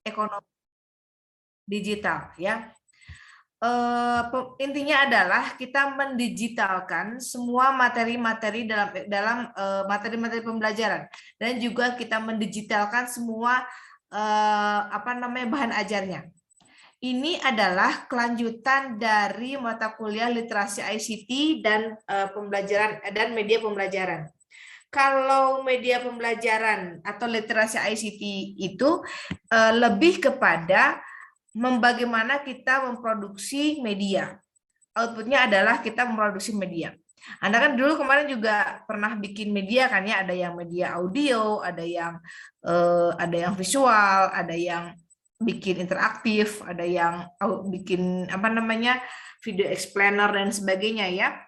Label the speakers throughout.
Speaker 1: ekonomi digital ya. Intinya adalah kita mendigitalkan semua materi-materi dalam materi-materi pembelajaran, dan juga kita mendigitalkan semua bahan ajarnya. Ini adalah kelanjutan dari mata kuliah literasi ICT dan pembelajaran dan media pembelajaran. Kalau media pembelajaran atau literasi ICT itu lebih kepada bagaimana kita memproduksi media. Outputnya adalah kita memproduksi media. Anda kan dulu kemarin juga pernah bikin media kan ya, ada yang media audio, ada yang visual, ada yang bikin interaktif, ada yang bikin video explainer dan sebagainya ya.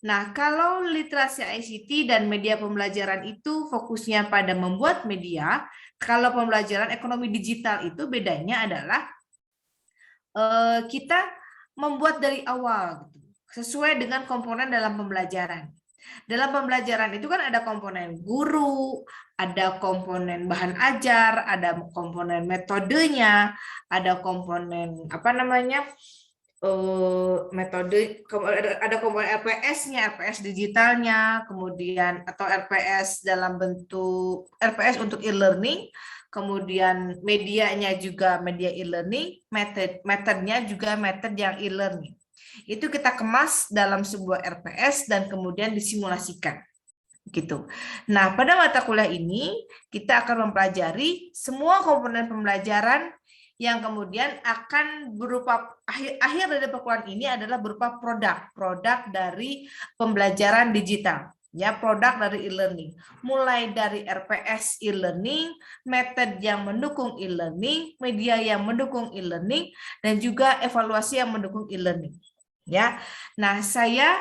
Speaker 1: Nah, kalau literasi ICT dan media pembelajaran itu fokusnya pada membuat media, kalau pembelajaran ekonomi digital itu bedanya adalah kita membuat dari awal gitu, sesuai dengan komponen dalam pembelajaran. Dalam pembelajaran itu kan ada komponen guru, ada komponen bahan ajar, ada komponen metodenya, ada komponen metode, ada komponen RPS-nya, RPS digitalnya, kemudian atau RPS dalam bentuk RPS untuk e-learning, kemudian medianya juga media e-learning, metodenya juga metode yang e-learning. Itu kita kemas dalam sebuah RPS dan kemudian disimulasikan. Gitu. Nah, pada mata kuliah ini kita akan mempelajari semua komponen pembelajaran yang kemudian akan berupa akhir dari perkuliahan ini adalah berupa produk dari pembelajaran digital. Ya, produk dari e-learning, mulai dari RPS e-learning, metode yang mendukung e-learning, media yang mendukung e-learning, dan juga evaluasi yang mendukung e-learning. Ya, nah saya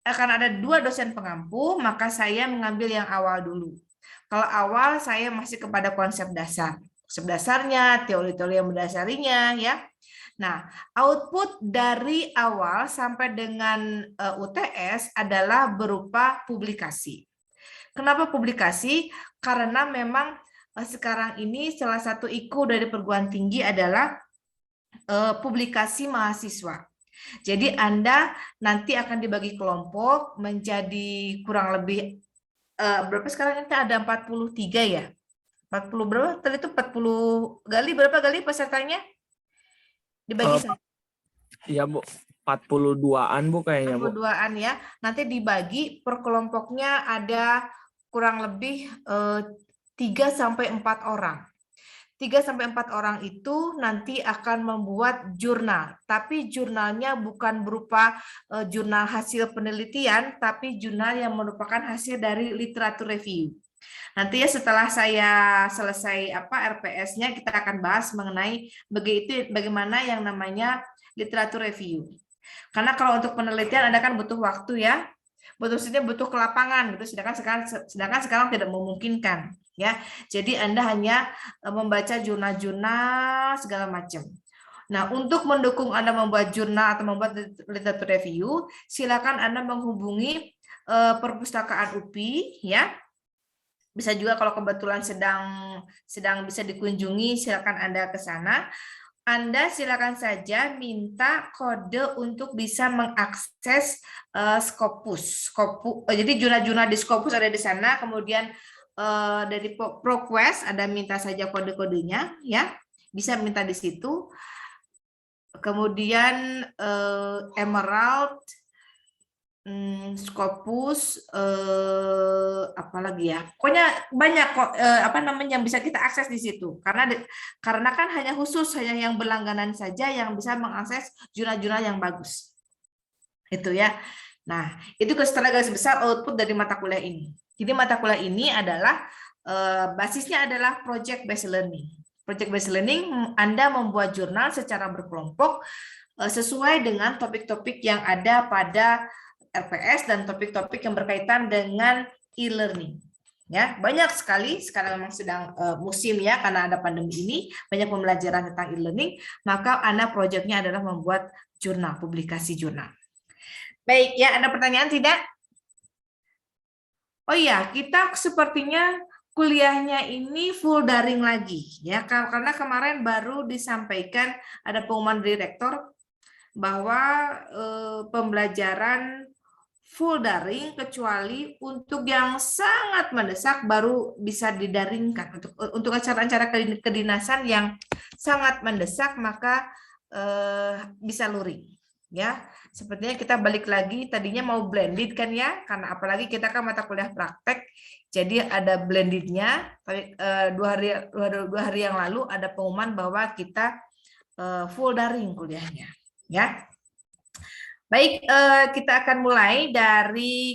Speaker 1: akan ada 2 dosen pengampu, maka saya mengambil yang awal dulu. Kalau awal saya masih kepada konsep dasar. Konsep dasarnya, teori-teori yang mendasarinya ya. Nah, output dari awal sampai dengan UTS adalah berupa publikasi. Kenapa publikasi? Karena memang sekarang ini salah satu IKU dari perguruan tinggi adalah publikasi mahasiswa. Jadi Anda nanti akan dibagi kelompok menjadi kurang lebih berapa sekarang, ini ada 43 ya? 40 berapa? Tadi itu 40 Gali, berapa Gali pesertanya? Dibagi saja.
Speaker 2: Iya, Bu. 42-an, Bu, kayaknya, Bu.
Speaker 1: 42-an ya. Nanti dibagi per kelompoknya ada kurang lebih 3 sampai 4 orang. 3 sampai 4 orang itu nanti akan membuat jurnal, tapi jurnalnya bukan berupa jurnal hasil penelitian, tapi jurnal yang merupakan hasil dari literatur review. Nanti ya setelah saya selesai RPS-nya, kita akan bahas mengenai bagaimana yang namanya literatur review. Karena kalau untuk penelitian Anda kan butuh waktu ya, butuh ke lapangan gitu, sedangkan sekarang tidak memungkinkan ya. Jadi Anda hanya membaca jurnal-jurnal segala macam. Nah, untuk mendukung Anda membuat jurnal atau membuat literatur review, silakan Anda menghubungi perpustakaan UPI ya. Bisa juga kalau kebetulan sedang bisa dikunjungi, silakan Anda ke sana. Anda silakan saja minta kode untuk bisa mengakses Scopus. Jadi jurnal-jurnal di Scopus ada di sana. Kemudian dari ProQuest Anda minta saja kode-kodenya, ya, bisa minta di situ. Kemudian Emerald, Scopus, apalagi ya, pokoknya banyak kok yang bisa kita akses di situ, karena kan hanya yang berlangganan saja yang bisa mengakses jurnal-jurnal yang bagus itu ya. Nah, itu secara garis besar output dari mata kuliah ini. Jadi mata kuliah ini adalah basisnya adalah project based learning. Project based learning, Anda membuat jurnal secara berkelompok sesuai dengan topik-topik yang ada pada RPS dan topik-topik yang berkaitan dengan e-learning. Ya, banyak sekali sekarang memang sedang musim ya, karena ada pandemi ini, banyak pembelajaran tentang e-learning, maka Anda proyeknya adalah membuat jurnal, publikasi jurnal. Baik, ya, ada pertanyaan tidak? Oh iya, kita sepertinya kuliahnya ini full daring lagi ya, karena kemarin baru disampaikan ada pengumuman dari rektor bahwa pembelajaran full daring kecuali untuk yang sangat mendesak baru bisa didaringkan. Untuk acara-acara kedinasan yang sangat mendesak maka bisa luring ya. Sepertinya kita balik lagi, tadinya mau blended kan ya, karena apalagi kita kan mata kuliah praktek, jadi ada blendednya. Tapi 2 hari yang lalu ada pengumuman bahwa kita full daring kuliahnya ya. Baik, kita akan mulai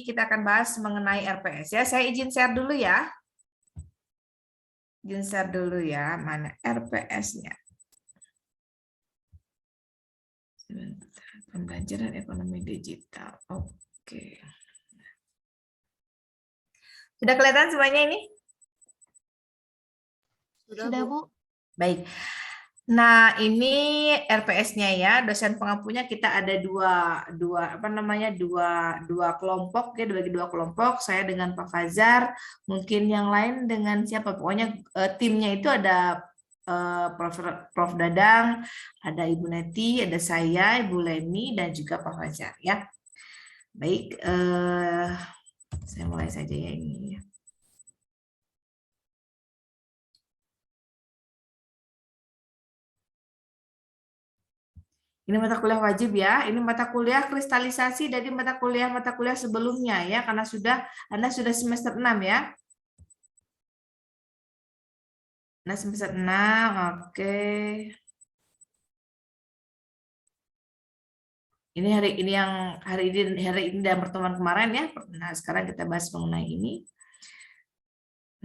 Speaker 1: kita akan bahas mengenai RPS ya. Saya izin share dulu ya. Izin share dulu ya, mana RPS-nya. Pembelajaran ekonomi digital. Oke. Sudah kelihatan semuanya ini?
Speaker 3: Sudah, Bu.
Speaker 1: Baik. Nah, ini RPS-nya ya, dosen pengampunya kita ada dua kelompok ya, dibagi 2 kelompok. Saya dengan Pak Fazar, mungkin yang lain dengan siapa? Pokoknya timnya itu ada Prof. Dadang, ada Ibu Neti, ada saya, Ibu Leni, dan juga Pak Fajar ya. Baik, saya mulai saja ya ini. Ini mata kuliah wajib ya. Ini mata kuliah kristalisasi dari mata kuliah sebelumnya ya, karena Anda sudah semester 6 ya. Nah, semester 6, oke. Ini hari ini dan pertemuan kemarin ya. Nah, sekarang kita bahas mengenai ini.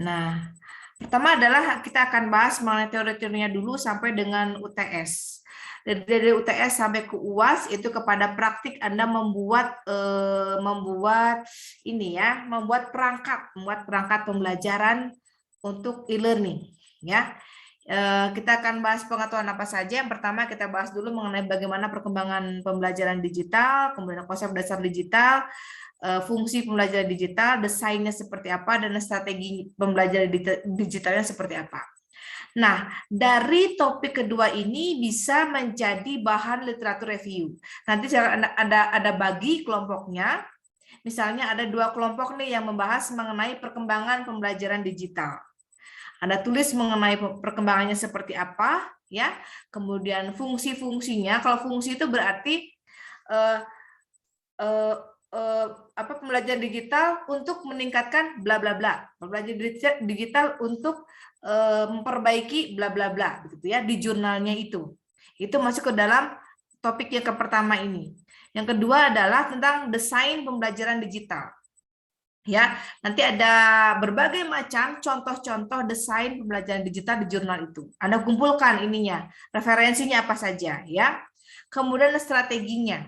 Speaker 1: Nah, pertama adalah kita akan bahas mengenai teori-teorinya dulu sampai dengan UTS. Dari UTS sampai ke UAS itu kepada praktik Anda membuat perangkat pembelajaran untuk e-learning ya. Kita akan bahas pengetahuan apa saja. Yang pertama kita bahas dulu mengenai bagaimana perkembangan pembelajaran digital, kemudian konsep dasar digital, fungsi pembelajaran digital, desainnya seperti apa, dan strategi pembelajaran digitalnya seperti apa. Nah, dari topik kedua ini bisa menjadi bahan literatur review. Nanti ada bagi kelompoknya. Misalnya ada 2 kelompok nih yang membahas mengenai perkembangan pembelajaran digital. Anda tulis mengenai perkembangannya seperti apa, ya. Kemudian fungsi-fungsinya. Kalau fungsi itu berarti pembelajaran digital untuk meningkatkan bla bla bla. Pembelajaran digital untuk memperbaiki bla bla bla, begitu ya, di jurnalnya itu. Itu masuk ke dalam topik yang pertama ini. Yang kedua adalah tentang desain pembelajaran digital. Ya, nanti ada berbagai macam contoh-contoh desain pembelajaran digital di jurnal itu. Anda kumpulkan ininya, referensinya apa saja ya. Kemudian strateginya.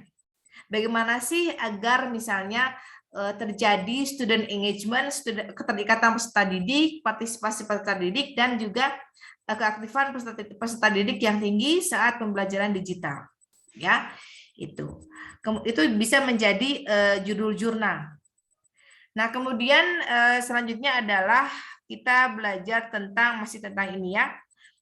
Speaker 1: Bagaimana sih agar misalnya terjadi student engagement, keterikatan peserta didik, partisipasi peserta didik, dan juga keaktifan peserta didik yang tinggi saat pembelajaran digital. Ya, itu bisa menjadi judul jurnal. Nah, kemudian selanjutnya adalah kita belajar masih tentang ini ya,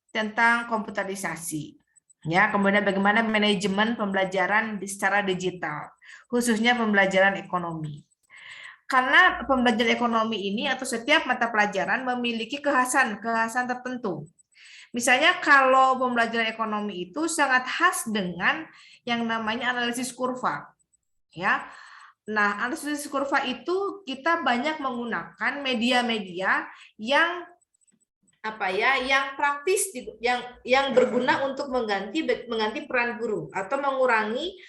Speaker 1: tentang komputerisasi. Ya, kemudian bagaimana manajemen pembelajaran secara digital, khususnya pembelajaran ekonomi. Karena pembelajaran ekonomi ini atau setiap mata pelajaran memiliki kekhasan tertentu. Misalnya kalau pembelajaran ekonomi itu sangat khas dengan yang namanya analisis kurva. Ya. Nah, analisis kurva itu kita banyak menggunakan media-media yang yang praktis, yang berguna untuk mengganti peran guru atau mengurangi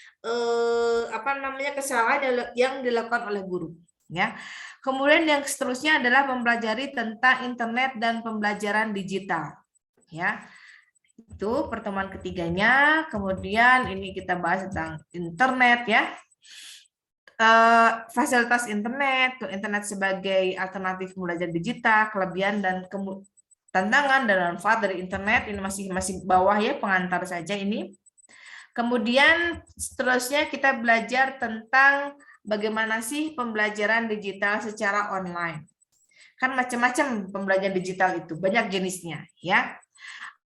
Speaker 1: kesalahan yang dilakukan oleh guru ya. Kemudian yang seterusnya adalah mempelajari tentang internet dan pembelajaran digital ya. Itu pertemuan ketiganya. Kemudian ini kita bahas tentang internet ya. Fasilitas internet sebagai alternatif pembelajaran digital, kelebihan dan tantangan dan manfaat dari internet, ini masih bawah ya, pengantar saja ini. Kemudian seterusnya kita belajar tentang bagaimana sih pembelajaran digital secara online. Kan macam-macam pembelajaran digital itu, banyak jenisnya ya.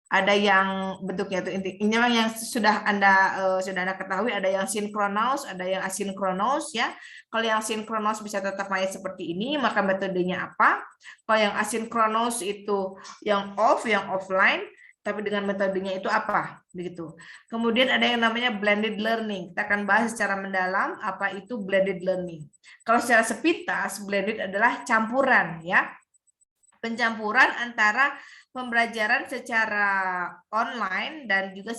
Speaker 1: Ada yang bentuknya itu intinya yang sudah Anda ketahui, ada yang sinkronos, ada yang asinkronos ya. Kalau yang sinkronos bisa tetap main seperti ini, maka metodenya apa? Kalau yang asinkronos itu yang offline, tapi dengan metodenya itu apa? Begitu. Kemudian ada yang namanya blended learning. Kita akan bahas secara mendalam apa itu blended learning. Kalau secara sepintas, blended adalah campuran ya. Pencampuran antara pembelajaran secara online dan juga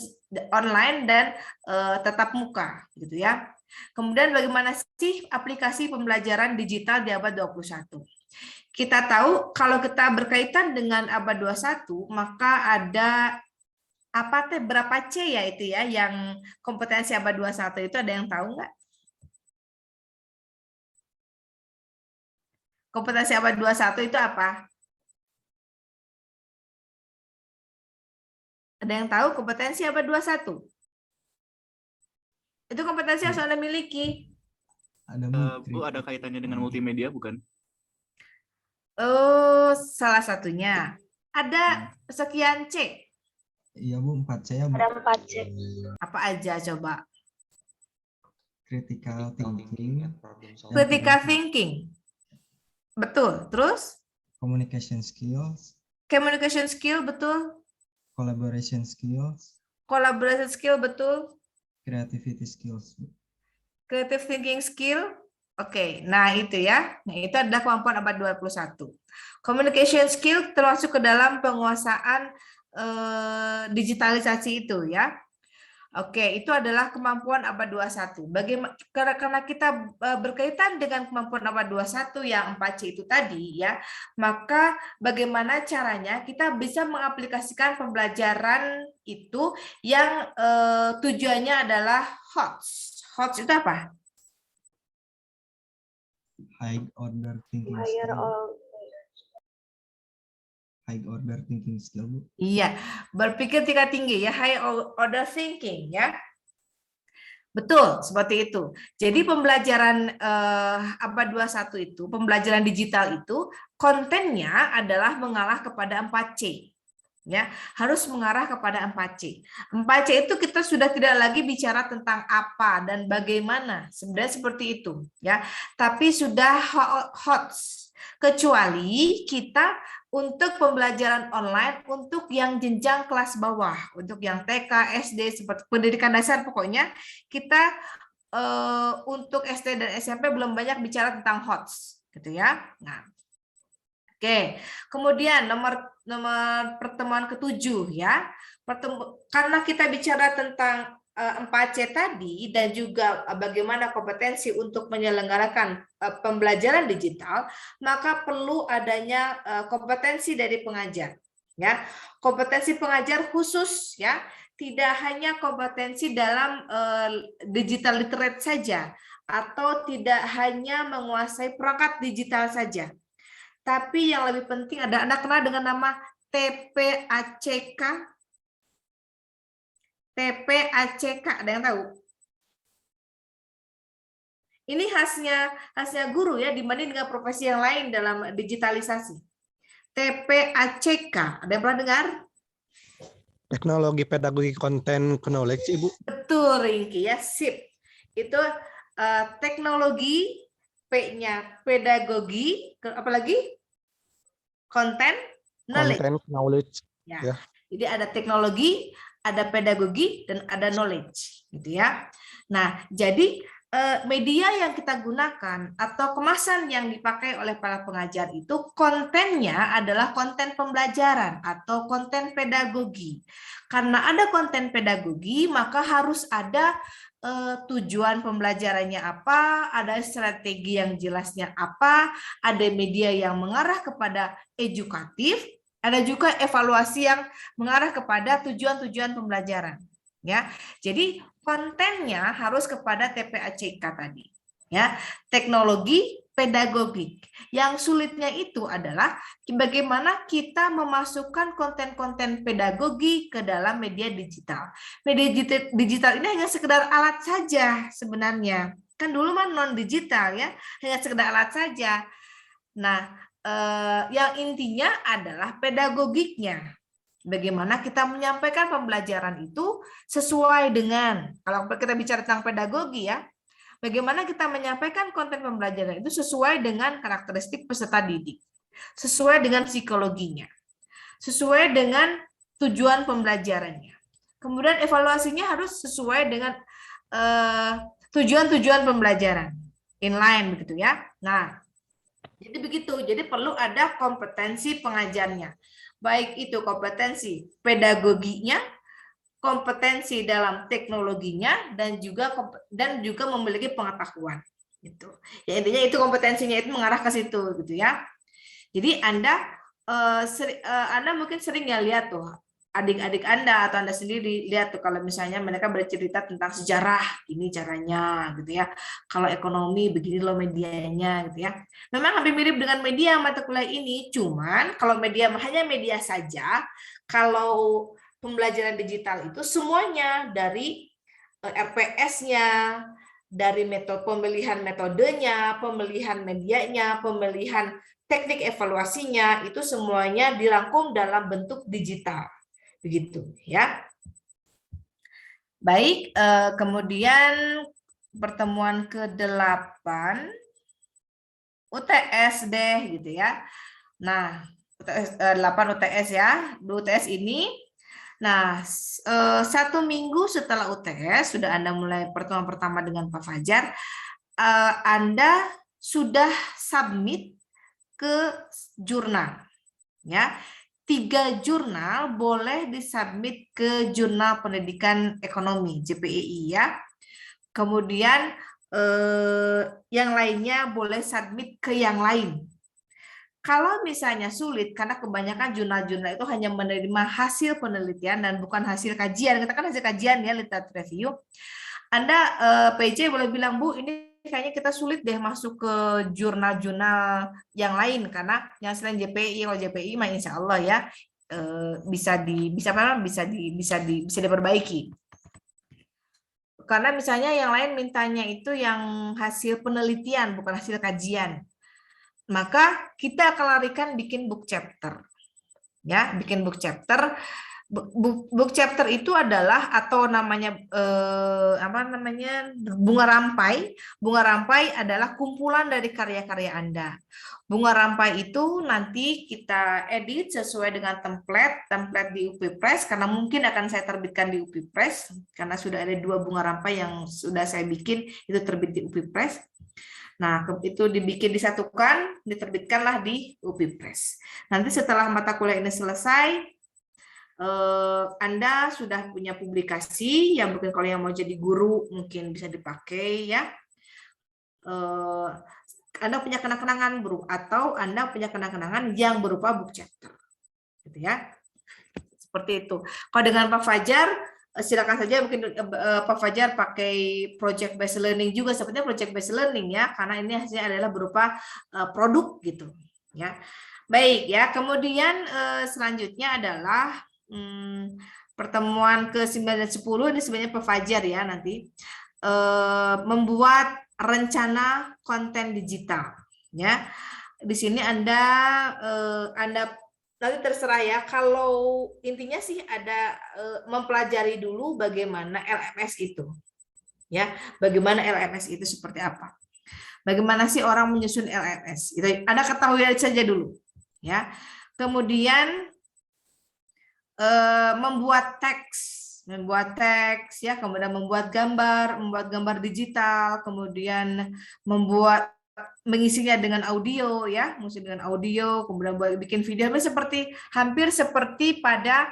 Speaker 1: tetap muka gitu ya. Kemudian bagaimana sih aplikasi pembelajaran digital di abad 21? Kita tahu kalau kita berkaitan dengan abad 21 maka ada berapa C ya itu ya yang kompetensi abad 21 itu, ada yang tahu nggak? Kompetensi abad 21 itu apa? Ada yang tahu kompetensi abad 21? Itu kompetensi yang Anda miliki.
Speaker 3: Bu, ada kaitannya dengan multimedia bukan?
Speaker 1: Oh, salah satunya. Ada sekian C.
Speaker 4: Iya Bu, 4C ya Bu.
Speaker 5: Ada 4C.
Speaker 1: Apa aja coba?
Speaker 4: Critical thinking,
Speaker 1: Critical thinking. Betul. Terus?
Speaker 4: communication skills,
Speaker 1: Communication skill, betul.
Speaker 4: collaboration skills,
Speaker 1: Collaboration skill, betul.
Speaker 4: creativity skills Bu.
Speaker 1: Creative thinking skill. Oke, nah itu ya. Nah, itu adalah kemampuan abad 21. Communication skill termasuk ke dalam penguasaan digitalisasi itu ya. Oke, itu adalah kemampuan abad 21. Bagaimana karena kita berkaitan dengan kemampuan abad 21 yang 4C itu tadi ya, maka bagaimana caranya kita bisa mengaplikasikan pembelajaran itu yang tujuannya adalah HOTS. HOTS itu apa?
Speaker 4: High order thinking
Speaker 5: Higher
Speaker 4: skill.
Speaker 5: or
Speaker 4: High order thinking skill Bu.
Speaker 1: Iya, berpikir tingkat tinggi ya, high order thinking ya. Betul, seperti itu. Jadi pembelajaran abad 21 itu, pembelajaran digital itu kontennya adalah mengarah kepada 4C. Ya, harus mengarah kepada 4C. 4C itu kita sudah tidak lagi bicara tentang apa dan bagaimana, sebenarnya seperti itu, ya. Tapi sudah HOTS. Kecuali kita untuk pembelajaran online untuk yang jenjang kelas bawah, untuk yang TK, SD, seperti pendidikan dasar pokoknya kita untuk SD dan SMP belum banyak bicara tentang HOTS, gitu ya. Nah, oke, kemudian nomor pertemuan ke-7 ya. Karena kita bicara tentang 4C tadi dan juga bagaimana kompetensi untuk menyelenggarakan pembelajaran digital, maka perlu adanya kompetensi dari pengajar ya. Kompetensi pengajar khusus ya, tidak hanya kompetensi dalam digital literate saja atau tidak hanya menguasai perangkat digital saja. Tapi yang lebih penting ada, Anda kenal dengan nama TPACK? TPACK, ada yang tahu? Ini khasnya guru ya, dibanding dengan profesi yang lain dalam digitalisasi. TPACK, ada yang pernah dengar?
Speaker 6: Teknologi pedagogi konten knowledge, Ibu.
Speaker 1: Betul, Ringki ya, sip. Itu teknologi, P-nya pedagogi, apalagi? Konten knowledge.
Speaker 6: Konten knowledge.
Speaker 1: Ya.
Speaker 6: Ya.
Speaker 1: Jadi ada teknologi, ada pedagogi, dan ada knowledge, gitu ya. Nah, jadi media yang kita gunakan atau kemasan yang dipakai oleh para pengajar itu kontennya adalah konten pembelajaran atau konten pedagogi. Karena ada konten pedagogi, maka harus ada tujuan pembelajarannya apa, ada strategi yang jelasnya apa, ada media yang mengarah kepada edukatif, ada juga evaluasi yang mengarah kepada tujuan-tujuan pembelajaran. Ya, jadi kontennya harus kepada TPACK tadi. Ya, teknologi pedagogik. Yang sulitnya itu adalah bagaimana kita memasukkan konten-konten pedagogi ke dalam media digital. Media digital ini hanya sekedar alat saja sebenarnya. Kan dulu mah non digital ya, hanya sekedar alat saja. Nah, yang intinya adalah pedagogiknya. Bagaimana kita menyampaikan pembelajaran itu sesuai dengan, kalau kita bicara tentang pedagogi ya, bagaimana kita menyampaikan konten pembelajaran itu sesuai dengan karakteristik peserta didik, sesuai dengan psikologinya, sesuai dengan tujuan pembelajarannya. Kemudian evaluasinya harus sesuai dengan tujuan-tujuan pembelajaran, inline begitu ya. Nah, jadi begitu. Jadi perlu ada kompetensi pengajarnya. Baik itu kompetensi pedagoginya, kompetensi dalam teknologinya, dan juga memiliki pengetahuan. Gitu. Ya intinya itu kompetensinya itu mengarah ke situ gitu ya. Jadi Anda mungkin sering ya lihat tuh adik-adik Anda atau Anda sendiri lihat tuh kalau misalnya mereka bercerita tentang sejarah, ini caranya gitu ya. Kalau ekonomi begini loh medianya gitu ya. Memang hampir mirip dengan media mata kuliah ini, cuman kalau media hanya media saja, kalau pembelajaran digital itu semuanya dari RPS-nya, dari pemilihan metodenya, pemilihan medianya, pemilihan teknik evaluasinya, itu semuanya dirangkum dalam bentuk digital. Begitu ya. Baik, kemudian pertemuan ke-8 UTS deh gitu ya. Nah, UTS 8 UTS ya. Di UTS ini nah, 1 minggu setelah UTS sudah Anda mulai pertemuan pertama dengan Pak Fajar, Anda sudah submit ke jurnal ya. 3 jurnal boleh disubmit ke Jurnal Pendidikan Ekonomi JPEI ya. Kemudian yang lainnya boleh submit ke yang lain. Kalau misalnya sulit karena kebanyakan jurnal-jurnal itu hanya menerima hasil penelitian dan bukan hasil kajian. Kita kan hasil kajian ya, literatur review. Anda PJ boleh bilang, Bu, ini kayaknya kita sulit deh masuk ke jurnal-jurnal yang lain karena yang selain JPI, kalau JPI mah insya Allah ya bisa diperbaiki. Karena misalnya yang lain mintanya itu yang hasil penelitian bukan hasil kajian, maka kita akan larikan bikin book chapter, ya, bikin book chapter. Book chapter itu adalah atau namanya bunga rampai. Bunga rampai adalah kumpulan dari karya-karya Anda. Bunga rampai itu nanti kita edit sesuai dengan template di UP Press karena mungkin akan saya terbitkan di UP Press karena sudah ada 2 bunga rampai yang sudah saya bikin itu terbit di UP Press. Nah, itu dibikin disatukan, diterbitkanlah di UP Press. Nanti setelah mata kuliah ini selesai, Anda sudah punya publikasi yang mungkin kalau yang mau jadi guru mungkin bisa dipakai ya. Anda punya kenang-kenangan atau Anda punya kenang-kenangan yang berupa book chapter, gitu ya. Seperti itu. Kalau dengan Pak Fajar, silakan saja mungkin Pak Fajar pakai project based learning juga, sepertinya project based learning ya, karena ini hasilnya adalah berupa produk gitu, ya. Baik ya. Kemudian selanjutnya adalah pertemuan ke-9 dan 10 ini sebenarnya Pak Fajar ya nanti membuat rencana konten digital ya. Di sini Anda nanti terserah ya, kalau intinya sih ada mempelajari dulu bagaimana LMS itu ya, bagaimana LMS itu seperti apa, bagaimana sih orang menyusun LMS itu Anda ketahui saja dulu ya. Kemudian membuat teks ya, kemudian membuat gambar digital, kemudian mengisinya dengan audio ya, kemudian bikin video hampir seperti pada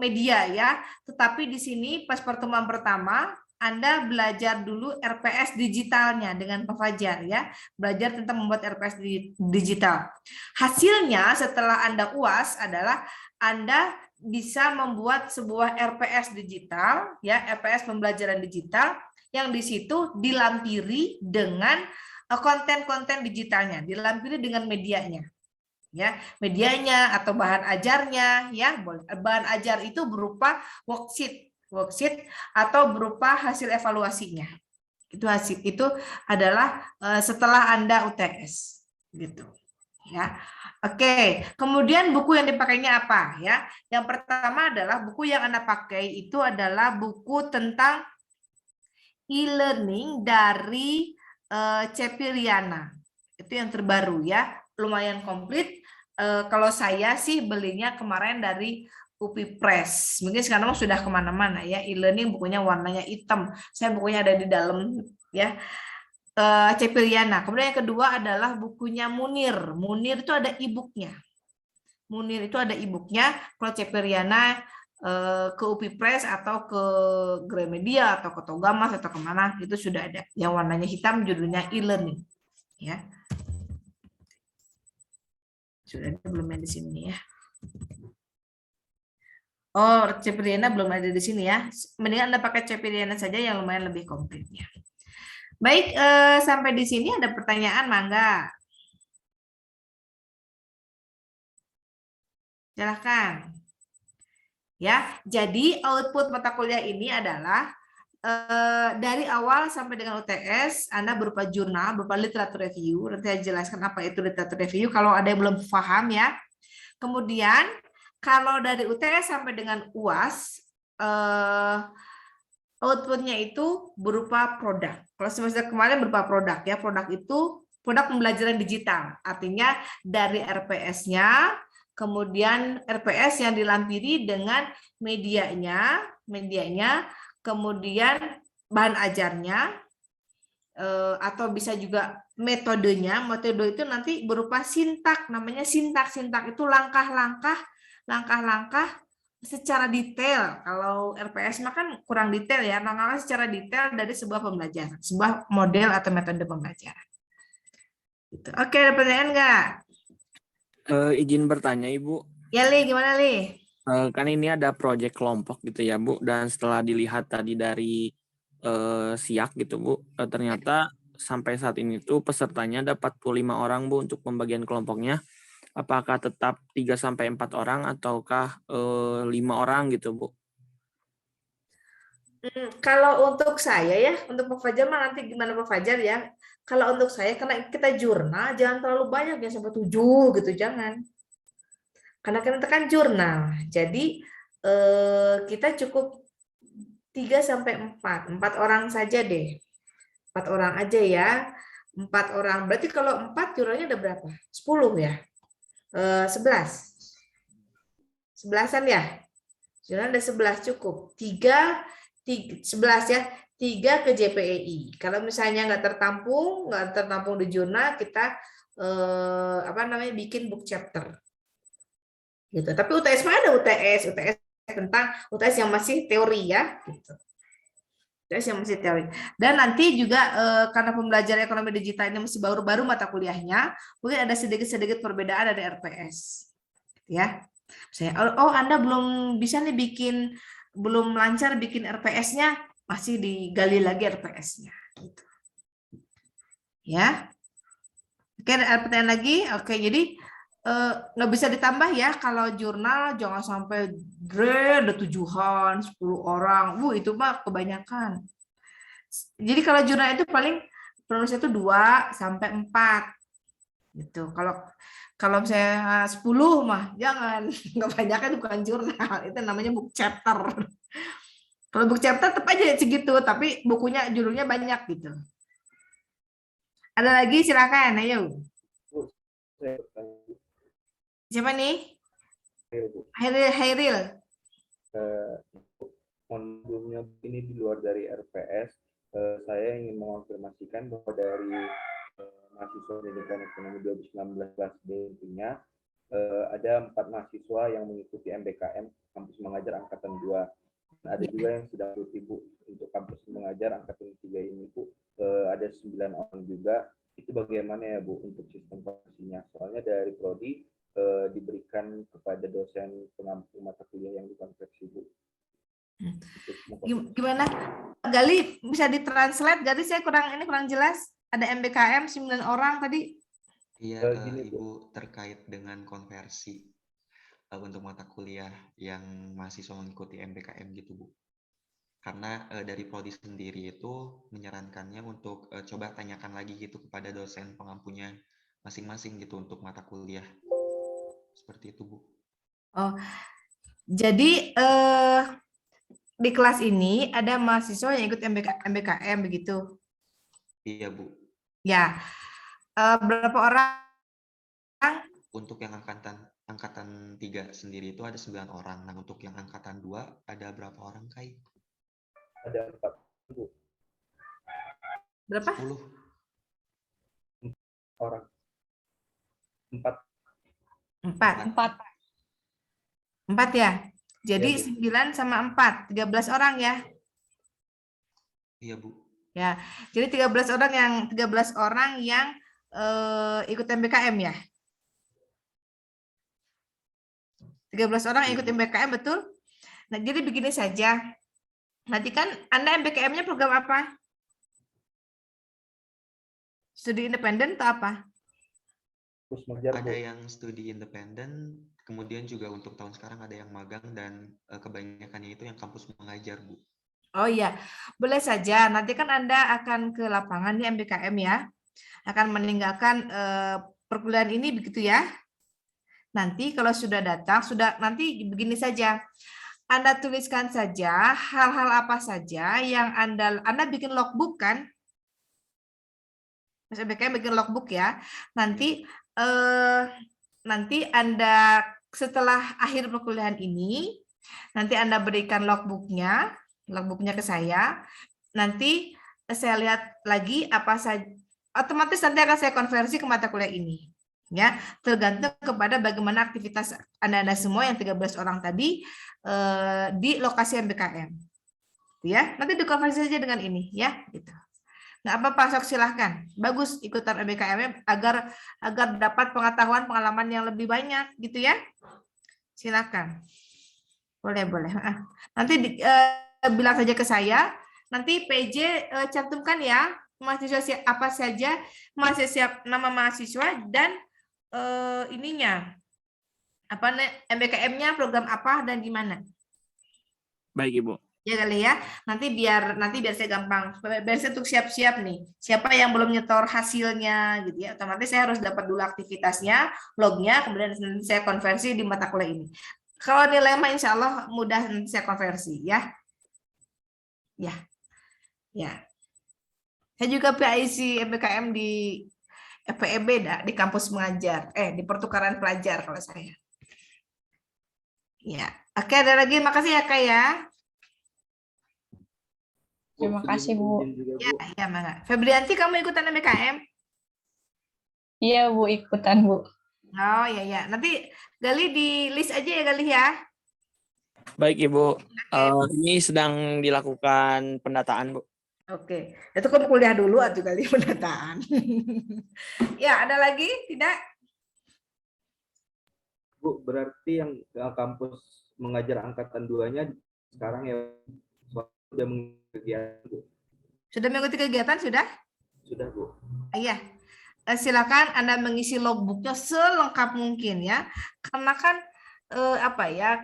Speaker 1: media ya. Tetapi di sini pas pertemuan pertama Anda belajar dulu RPS digitalnya dengan Pak Fajar ya, belajar tentang membuat RPS digital. Hasilnya setelah Anda UAS adalah Anda bisa membuat sebuah RPS digital ya, RPS pembelajaran digital yang di situ dilampiri dengan konten-konten digitalnya, dilampiri dengan medianya. Ya, medianya atau bahan ajarnya ya, bahan ajar itu berupa worksheet atau berupa hasil evaluasinya. Itu adalah setelah Anda UTS gitu ya. Oke, kemudian buku yang dipakainya apa ya? Yang pertama adalah buku yang Anda pakai itu adalah buku tentang e-learning dari Cepiriana. Itu yang terbaru ya, lumayan komplit. Kalau saya sih belinya kemarin dari UPI Press. Mungkin sekarang sudah kemana-mana ya, e-learning bukunya warnanya hitam. Saya bukunya ada di dalam ya. Cepiriana. Kemudian yang kedua adalah bukunya Munir. Munir itu ada e-booknya. Munir itu ada e-booknya. Kalau Cepiriana ke UPI Press atau ke Gramedia atau ke Togamas atau kemana itu sudah ada. Yang warnanya hitam judulnya e-learning. Ya. Sudah ada belum ada di sini ya. Oh, Cepiriana belum ada di sini ya. Mendingan Anda pakai Cepiriana saja yang lumayan lebih kompletnya. Baik, sampai di sini ada pertanyaan, mangga. Silahkan. Ya, jadi output mata kuliah ini adalah dari awal sampai dengan UTS, Anda berupa jurnal, berupa literatur review. Nanti saya jelaskan apa itu literatur review, kalau ada yang belum paham ya. Kemudian, kalau dari UTS sampai dengan UAS, outputnya itu berupa produk. Kalau semester kemarin berupa produk ya, produk itu produk pembelajaran digital. Artinya dari RPS-nya, kemudian RPS yang dilampiri dengan medianya, kemudian bahan ajarnya, atau bisa juga metodenya. Metode itu nanti berupa sintak, namanya sintak. Sintak itu langkah-langkah secara detail. Kalau RPS mah kan kurang detail ya, langkah secara detail dari sebuah pembelajaran, sebuah model atau metode pembelajaran. Gitu. Oke, ada pertanyaan nggak?
Speaker 2: Izin bertanya Ibu,
Speaker 1: Ya, Li, gimana, Li?
Speaker 2: kan ini ada proyek kelompok gitu ya Bu, dan setelah dilihat tadi dari SIAK gitu Bu, ternyata sampai saat ini tuh pesertanya ada 45 orang Bu untuk pembagian kelompoknya. Apakah tetap 3-4 orang ataukah 5 orang gitu Bu?
Speaker 1: Kalau untuk saya ya, untuk Pak Fajar mah nanti gimana Pak Fajar ya. Kalau untuk saya, karena kita jurnal, jangan terlalu banyak ya, sampai 7 gitu, jangan. Karena kita kan jurnal, jadi kita cukup 3-4 orang saja deh. 4 orang aja ya. 4 orang, berarti kalau 4 jurnalnya ada berapa? 10 ya? 11. 11-an ya? Jurnal ada 11 cukup. 11 ya. 3 ke JPEI. Kalau misalnya nggak tertampung di jurnal, kita bikin book chapter. Gitu. Tapi UTS mah ada UTS tentang UTS yang masih teori ya, gitu. UTS yang masih teori. Dan nanti juga karena pembelajaran ekonomi digital ini masih baru-baru mata kuliahnya, mungkin ada sedikit-sedikit perbedaan dari RPS. Ya. Saya Anda belum bisa nih belum lancar bikin RPS-nya, masih digali lagi RPS-nya gitu. Ya. Oke, ada pertanyaan lagi? Oke, jadi nggak bisa ditambah ya kalau jurnal, jangan sampai ada 7-an, 10 orang. Itu mah kebanyakan. Jadi kalau jurnal itu paling penulisnya itu 2-4 gitu. Kalau misalnya 10 mah jangan, kebanyakan itu bukan jurnal, itu namanya book chapter. Kalau book chapter tetap aja segitu, tapi bukunya judulnya banyak gitu. Ada lagi, silakan, ayo. Siapa nih? Hairil.
Speaker 5: Modulnya ini di luar dari RPS, saya ingin mengonfirmasikan bahwa dari mahasiswa pendidikan ekonomi 2019 kelas B intinya ada 4 mahasiswa yang mengikuti MBKM kampus mengajar angkatan 2. Ada juga yang sudah Ibu untuk kampus mengajar angkatan 3 ini Bu, ada 9 orang juga. Itu bagaimana ya Bu untuk sistem konversinya? Soalnya dari prodi diberikan kepada dosen pengampu mata kuliah yang dikonversi Bu.
Speaker 1: Gimana? Gali bisa ditranslate? Gali saya kurang jelas. Ada MBKM 9 orang tadi.
Speaker 7: Iya, Ibu, terkait dengan konversi untuk mata kuliah yang mahasiswa mengikuti MBKM gitu, Bu. Karena dari prodi sendiri itu menyarankannya untuk coba tanyakan lagi gitu kepada dosen pengampunya masing-masing gitu untuk mata kuliah. Seperti itu, Bu.
Speaker 1: Oh, jadi di kelas ini ada mahasiswa yang ikut MBKM begitu.
Speaker 7: Iya, Bu.
Speaker 1: Ya, berapa orang?
Speaker 7: Untuk yang angkatan 3 sendiri itu ada 9 orang. Nah, untuk yang angkatan 2 ada berapa orang, Kai?
Speaker 5: Ada 4, Bu.
Speaker 1: Berapa?
Speaker 7: 10.
Speaker 5: Orang. 4.
Speaker 1: 4 ya. Jadi
Speaker 5: Iya, Bu.
Speaker 1: 9 sama 4, 13 orang ya.
Speaker 7: Iya, Bu.
Speaker 1: Ya. Jadi 13 orang yang ikut MBKM ya. 13 orang yang ikut MBKM, betul? Nah, jadi begini saja. Nanti kan Anda MBKM-nya program apa? Studi independen atau apa?
Speaker 5: Terus mengajar,
Speaker 7: Ada
Speaker 5: Bu.
Speaker 7: yang studi independen, kemudian juga untuk tahun sekarang ada yang magang, dan kebanyakannya itu yang kampus mengajar, Bu.
Speaker 1: Oh iya, boleh saja. Nanti kan Anda akan ke lapangan di MBKM ya. Akan meninggalkan perkuliahan ini begitu ya. Nanti kalau sudah datang, nanti begini saja. Anda tuliskan saja hal-hal apa saja yang Anda bikin logbook kan? Mas MBKM bikin logbook ya. Nanti Anda setelah akhir perkuliahan ini, nanti Anda berikan logbooknya ke saya. Nanti saya lihat lagi apa saja, otomatis nanti akan saya konversi ke mata kuliah ini. Ya, tergantung kepada bagaimana aktivitas Anda semua yang 13 orang tadi di lokasi MBKM. Ya, nanti dikonversi saja dengan ini ya, gitu. Nggak apa-apa, sok silahkan. Bagus ikutan MBKM agar dapat pengalaman yang lebih banyak gitu ya. Silakan. Boleh. Nanti bilang saja ke saya, nanti PJ cantumkan ya mahasiswa apa saja, nama mahasiswa dan ininya apa MBKM-nya program apa dan di mana.
Speaker 2: Baik, Ibu.
Speaker 1: Ya kali ya. Nanti biar saya gampang. Biar saya untuk siap-siap nih. Siapa yang belum nyetor hasilnya gitu ya. Otomatis saya harus dapat dulu aktivitasnya, lognya, kemudian nanti saya konversi di mata kuliah ini. Kalau nilai mah insya Allah mudah nanti saya konversi ya. Ya. Saya juga PIC MBKM di FPEB di kampus mengajar, di pertukaran pelajar kalau saya. Ya, oke, ada lagi. Makasih ya Kak ya.
Speaker 8: Terima kasih, Bu.
Speaker 1: Ya, Mangga. Febrianti, kamu ikutan MBKM?
Speaker 8: Iya, Bu, ikutan, Bu.
Speaker 1: Oh, ya. Nanti Gali di list aja ya, Gali ya.
Speaker 2: Baik, Ibu. Ini sedang dilakukan pendataan, Bu.
Speaker 1: Oke. Itu kamu kuliah dulu atau Gali pendataan. Ya, ada lagi? Tidak?
Speaker 5: Bu, berarti yang kampus mengajar angkatan 2-nya sekarang ya sudah mengikuti kegiatan, Bu.
Speaker 1: Sudah mengikuti kegiatan, sudah?
Speaker 5: Sudah, Bu.
Speaker 1: Iya. Silakan Anda mengisi logbooknya selengkap mungkin ya. Karena kan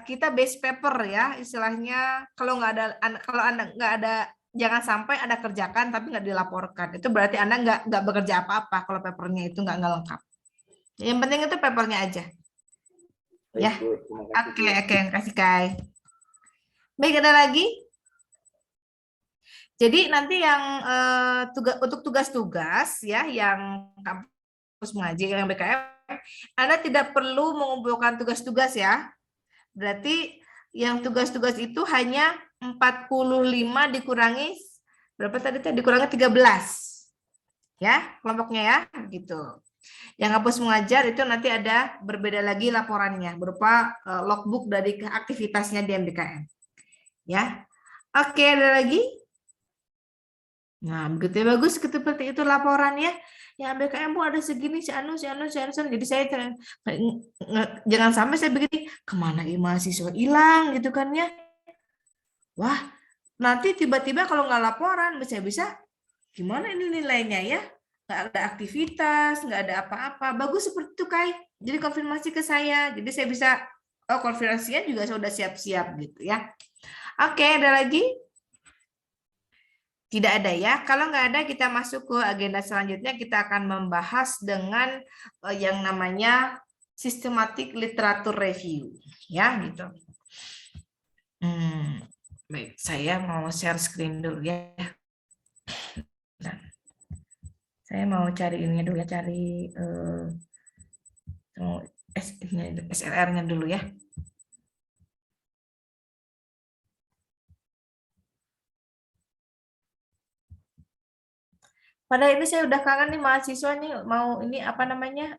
Speaker 1: kita base paper ya istilahnya. Kalau Anda nggak ada, jangan sampai Anda kerjakan tapi nggak dilaporkan. Itu berarti Anda nggak bekerja apa-apa kalau papernya itu nggak lengkap. Yang penting itu papernya aja.
Speaker 5: Baik,
Speaker 1: Ya.
Speaker 5: Bu. Terima kasih,
Speaker 1: Oke, kasih Kai. Baik, ada lagi? Jadi nanti yang untuk tugas-tugas ya yang kampus mengajar yang BKM, Anda tidak perlu mengumpulkan tugas-tugas ya. Berarti yang tugas-tugas itu hanya 45 dikurangi berapa tadi? Dikurangi 13. Ya, kelompoknya ya, gitu. Yang kampus mengajar itu nanti ada berbeda lagi laporannya berupa logbook dari aktivitasnya di MBKM. Ya. Oke, ada lagi? Nah, begitu ya, bagus seperti itu laporannya. Yang MBKM Bu ada segini, si anu. Jadi saya jangan sampai saya begini, kemana mahasiswa hilang gitu kan ya. Wah, nanti tiba-tiba kalau nggak laporan, bisa-bisa gimana ini nilainya ya? Nggak ada aktivitas, nggak ada apa-apa. Bagus seperti itu, Kai. Jadi konfirmasi ke saya. Jadi saya bisa, konfirmasinya juga sudah siap-siap gitu ya. Oke, ada lagi? Tidak ada ya. Kalau nggak ada, kita masuk ke agenda selanjutnya. Kita akan membahas dengan yang namanya systematic literature review, ya gitu. Baik, saya mau share screen dulu ya. Nah, saya mau cari ini dulu ya, cari SLR-nya dulu ya. Pada ini saya udah kangen nih mahasiswa nih, mau ini apa namanya,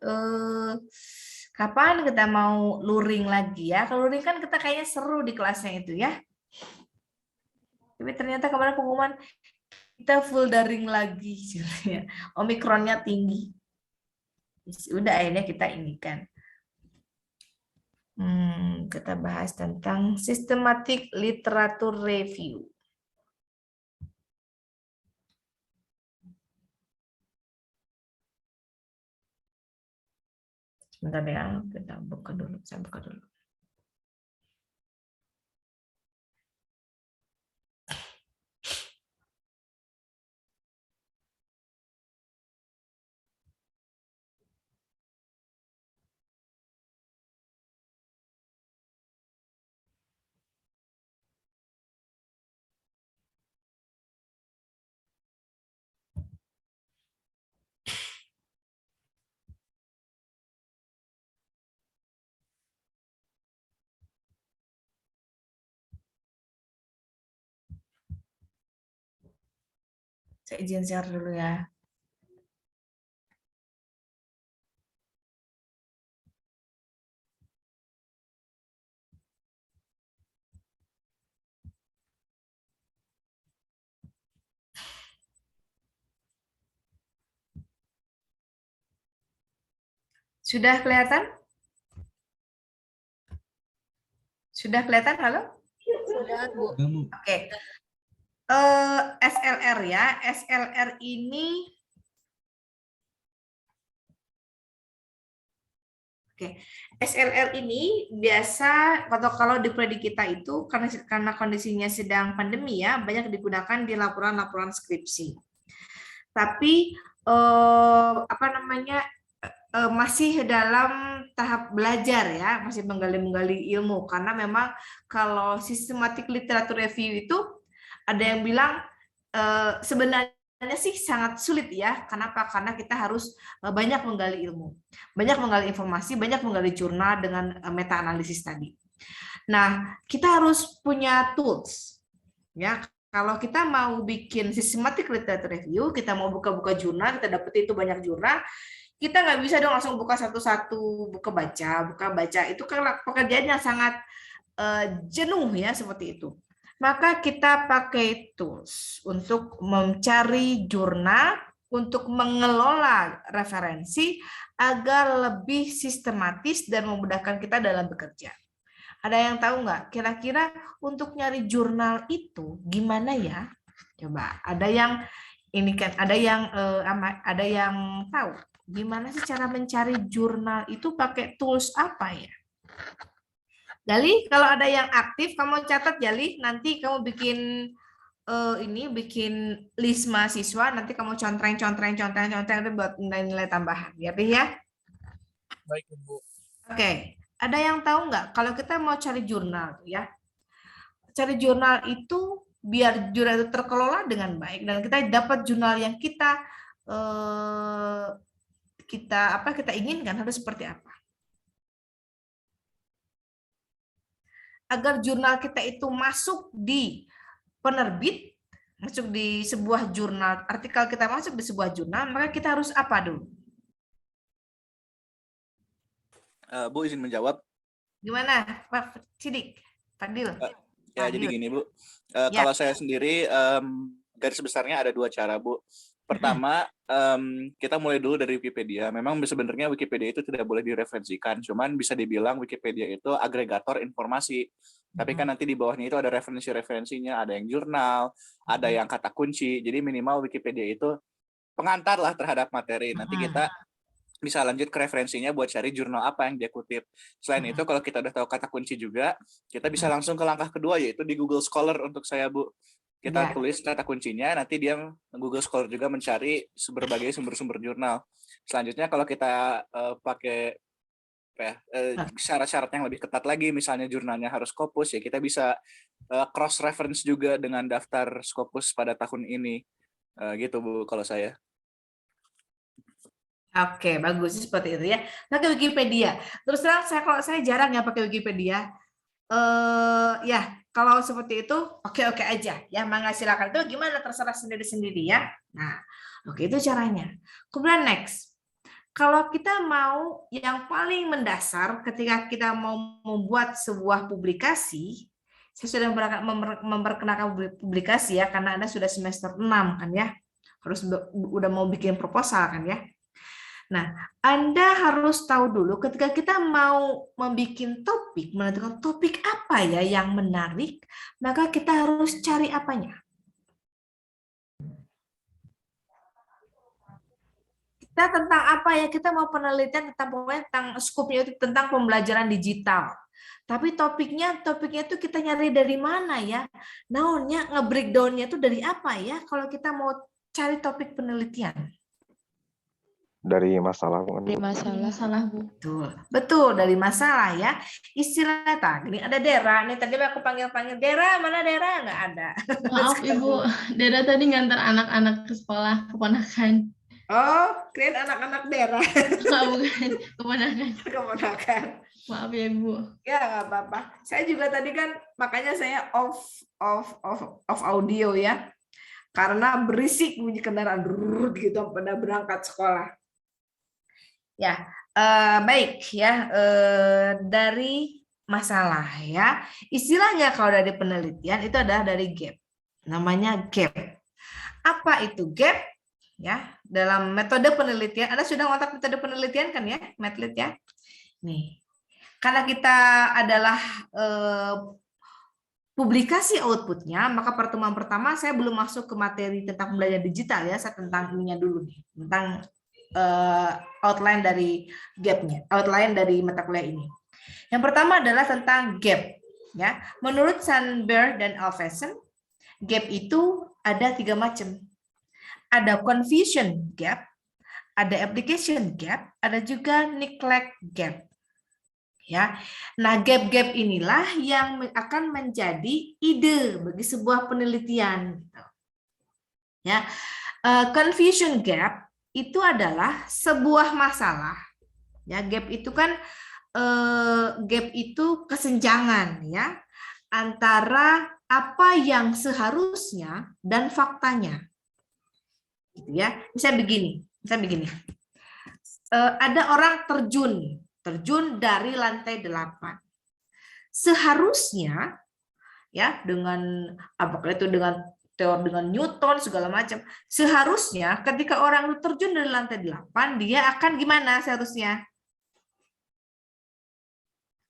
Speaker 1: kapan kita mau luring lagi ya? Kalau luring kan kita kayaknya seru di kelasnya itu ya. Tapi ternyata kemarin pengumuman kita full daring lagi, ya. Omikronnya tinggi. Udah akhirnya kita ini kan. Kita bahas tentang systematic literature review. Sebentar ya, kita buka dulu. Saya buka dulu. Saya izin share dulu ya. Sudah kelihatan? Sudah kelihatan? Halo?
Speaker 8: Sudah, Bu.
Speaker 4: Udah, Bu.
Speaker 1: Oke. SLR ya. SLR ini SLR ini biasa kalau di prodi kita itu karena kondisinya sedang pandemi ya, banyak digunakan di laporan-laporan skripsi. Tapi apa namanya, masih dalam tahap belajar ya, masih menggali ilmu, karena memang kalau systematic literature review itu ada yang bilang sebenarnya sih sangat sulit ya. Kenapa? Karena kita harus banyak menggali ilmu, banyak menggali informasi, banyak menggali jurnal dengan meta analisis tadi. Nah, kita harus punya tools ya. Kalau kita mau bikin systematic literature review, kita mau buka-buka jurnal, kita dapat itu banyak jurnal, kita nggak bisa dong langsung buka satu-satu, buka baca. Itu kan pekerjaan yang sangat jenuh ya, seperti itu. Maka kita pakai tools untuk mencari jurnal, untuk mengelola referensi agar lebih sistematis dan memudahkan kita dalam bekerja. Ada yang tahu nggak? Kira-kira untuk nyari jurnal itu gimana ya? Coba, ada yang ini kan, ada yang tahu gimana sih cara mencari jurnal itu, pakai tools apa ya? Jali, kalau ada yang aktif, kamu catat Jali. Nanti kamu bikin bikin list mahasiswa. Nanti kamu contreng buat nilai-nilai tambahan. Ya, ya.
Speaker 2: Baik, Bu.
Speaker 1: Oke, ada yang tahu nggak? Kalau kita mau cari jurnal, ya, cari jurnal itu biar jurnal itu terkelola dengan baik dan kita dapat jurnal yang kita inginkan, harus seperti apa? Agar jurnal kita itu masuk di penerbit, masuk di sebuah jurnal, artikel kita masuk di sebuah jurnal, maka kita harus apa dulu?
Speaker 3: Bu izin menjawab.
Speaker 1: Gimana, Pak Sidik, Fadil?
Speaker 3: Ya, jadi gini, Bu.
Speaker 1: Ya.
Speaker 3: Kalau saya sendiri, garis besarnya ada dua cara, Bu. Pertama, kita mulai dulu dari Wikipedia. Memang sebenarnya Wikipedia itu tidak boleh direferensikan, cuman bisa dibilang Wikipedia itu agregator informasi. Tapi kan nanti di bawahnya itu ada referensi-referensinya, ada yang jurnal, ada yang kata kunci. Jadi minimal Wikipedia itu pengantar lah terhadap materi. Nanti kita bisa lanjut ke referensinya buat cari jurnal apa yang dia kutip. Selain itu, kalau kita udah tahu kata kunci juga, kita bisa langsung ke langkah kedua, yaitu di Google Scholar untuk saya, Bu. Kita
Speaker 1: Ya.
Speaker 3: tulis kata kuncinya, nanti dia Google Scholar juga mencari berbagai sumber-sumber jurnal. Selanjutnya kalau kita pakai syarat-syarat yang lebih ketat lagi, misalnya jurnalnya harus Scopus, ya kita bisa cross reference juga dengan daftar Scopus pada tahun ini. Gitu Bu kalau saya.
Speaker 1: Oke, bagus seperti itu ya. Pakai Wikipedia. Terus terang kalau saya jarang ya pakai Wikipedia. Ya, kalau seperti itu oke aja ya. Mangga silakan. Itu gimana terserah sendiri-sendiri ya. Nah, oke itu caranya. Kemudian next. Kalau kita mau yang paling mendasar ketika kita mau membuat sebuah publikasi, saya sudah memperkenalkan publikasi ya karena Anda sudah semester 6 kan ya. Harus udah mau bikin proposal kan ya. Nah, Anda harus tahu dulu ketika kita mau membuat topik, menentukan topik apa ya yang menarik, maka kita harus cari apanya. Kita tentang apa ya? Kita mau penelitian tentang pokoknya tentang skupnya itu tentang pembelajaran digital. Tapi topiknya itu kita nyari dari mana ya? Naonnya nge-breakdown-nya itu dari apa ya kalau kita mau cari topik penelitian?
Speaker 9: Dari masalah Bu.
Speaker 8: Dari masalah Bu.
Speaker 1: Betul dari masalah ya. Istilah tadi ada Dera nih, tadi aku panggil Dera, mana Dera? Nggak ada.
Speaker 8: Maaf Ibu, Dera tadi ngantar anak-anak ke sekolah, keponakan.
Speaker 1: Oh, keren anak-anak Dera.
Speaker 8: Bukan,
Speaker 1: Keponakan.
Speaker 8: Maaf ya Ibu.
Speaker 1: Ya nggak apa-apa. Saya juga tadi kan makanya saya off audio ya. Karena berisik bunyi kendaraan gitu pada berangkat sekolah. Ya, baik ya, dari masalah ya. Istilahnya kalau dari penelitian itu adalah dari gap. Namanya gap. Apa itu gap? Ya, dalam metode penelitian, Anda sudah ngotak metode penelitian kan ya, Medlit ya? Nih. Karena kita adalah publikasi outputnya, maka pertemuan pertama saya belum masuk ke materi tentang pembelajaran digital ya, saya tentang ininya dulu nih, tentang outline dari gap-nya, outline dari mata kuliah ini. Yang pertama adalah tentang gap. Ya, menurut Sandberg dan Alvesen, gap itu ada 3 macam. Ada confusion gap, ada application gap, ada juga neglect gap. Ya, nah gap-gap inilah yang akan menjadi ide bagi sebuah penelitian. Ya, confusion gap itu adalah sebuah masalah. Ya, gap itu kan gap itu kesenjangan ya antara apa yang seharusnya dan faktanya. Gitu ya. Bisa begini. Ada orang terjun dari lantai 8. Seharusnya ya dengan apakah itu dengan teori dengan Newton segala macam. Seharusnya ketika orang terjun dari lantai 8, dia akan gimana seharusnya?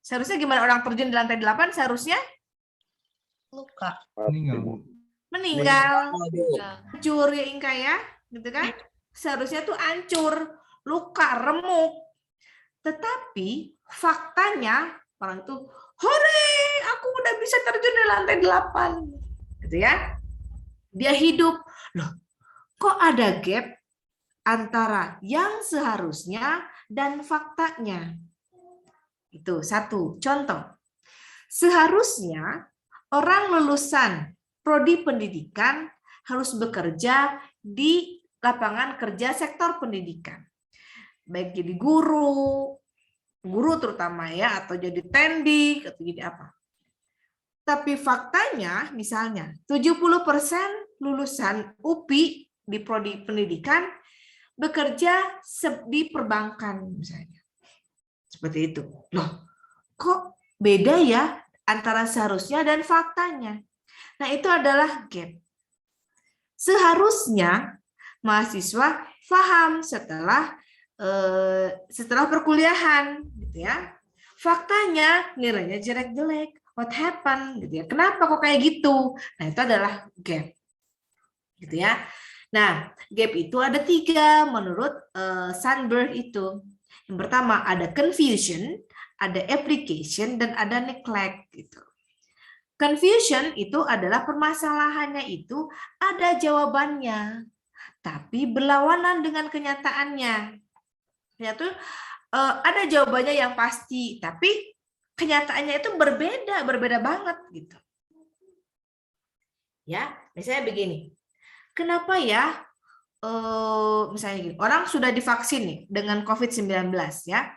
Speaker 1: Seharusnya gimana orang terjun di lantai 8? Seharusnya luka. Meninggal. Hancur ya Inka ya, gitu kan? Seharusnya tuh hancur, luka, remuk. Tetapi faktanya orang itu, hore, aku udah bisa terjun di lantai 8. Gitu ya. Dia hidup. Loh, kok ada gap antara yang seharusnya dan faktanya? Itu satu contoh. Seharusnya orang lulusan prodi pendidikan harus bekerja di lapangan kerja sektor pendidikan. Baik jadi guru terutama ya, atau jadi tendik, atau jadi apa. Tapi faktanya misalnya 70% lulusan UPI di prodi pendidikan bekerja di perbankan misalnya. Seperti itu. Loh, kok beda ya antara seharusnya dan faktanya? Nah, itu adalah gap. Seharusnya mahasiswa paham setelah perkuliahan gitu ya. Faktanya nilainya jelek-jelek. What happened gitu ya. Kenapa kok kayak gitu? Nah, itu adalah gap. Gitu ya. Nah, gap itu ada 3 menurut Sandberg itu. Yang pertama ada confusion, ada application, dan ada neglect gitu. Confusion itu adalah permasalahannya itu ada jawabannya, tapi berlawanan dengan kenyataannya. Ternyata ada jawabannya yang pasti, tapi kenyataannya itu berbeda banget gitu. Ya, misalnya begini. Kenapa ya? Misalnya gini, orang sudah divaksin nih dengan COVID-19 ya.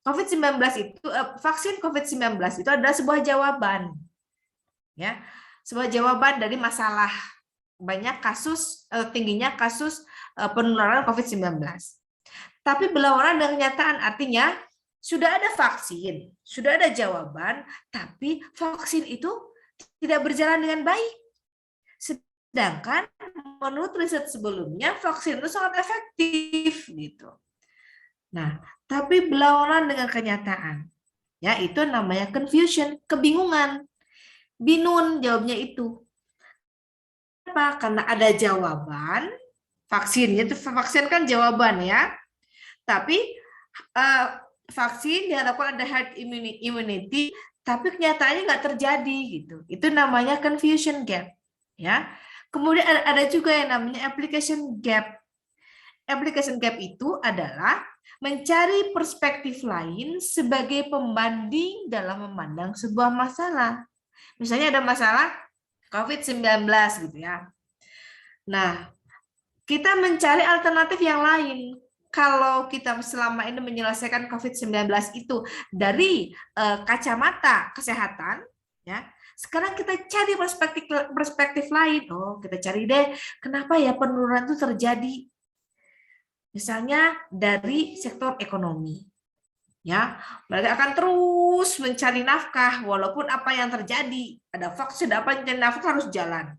Speaker 1: COVID-19 itu vaksin COVID-19 itu adalah sebuah jawaban. Ya, sebuah jawaban dari masalah banyak kasus tingginya kasus penularan COVID-19. Tapi berlawanan dengan kenyataan, artinya sudah ada vaksin, sudah ada jawaban, tapi vaksin itu tidak berjalan dengan baik. Sedangkan menurut riset sebelumnya vaksin itu sangat efektif gitu. Nah, tapi berlawanan dengan kenyataan. Ya, itu namanya confusion, kebingungan. Binun jawabnya itu. Kenapa? Karena ada jawaban, vaksinnya itu vaksin kan jawaban ya. Tapi vaksin diharapkan ada herd immunity, tapi kenyataannya nggak terjadi gitu. Itu namanya confusion gap, ya. Kemudian ada juga yang namanya application gap. Application gap itu adalah mencari perspektif lain sebagai pembanding dalam memandang sebuah masalah. Misalnya ada masalah COVID-19 gitu ya. Nah, kita mencari alternatif yang lain. Kalau kita selama ini menyelesaikan COVID-19 itu dari kacamata kesehatan, ya, sekarang kita cari perspektif lain. Oh, kita cari deh, kenapa ya penurunan itu terjadi? Misalnya dari sektor ekonomi. Ya, mereka akan terus mencari nafkah walaupun apa yang terjadi, ada vaksin, apa yang nafkah harus jalan.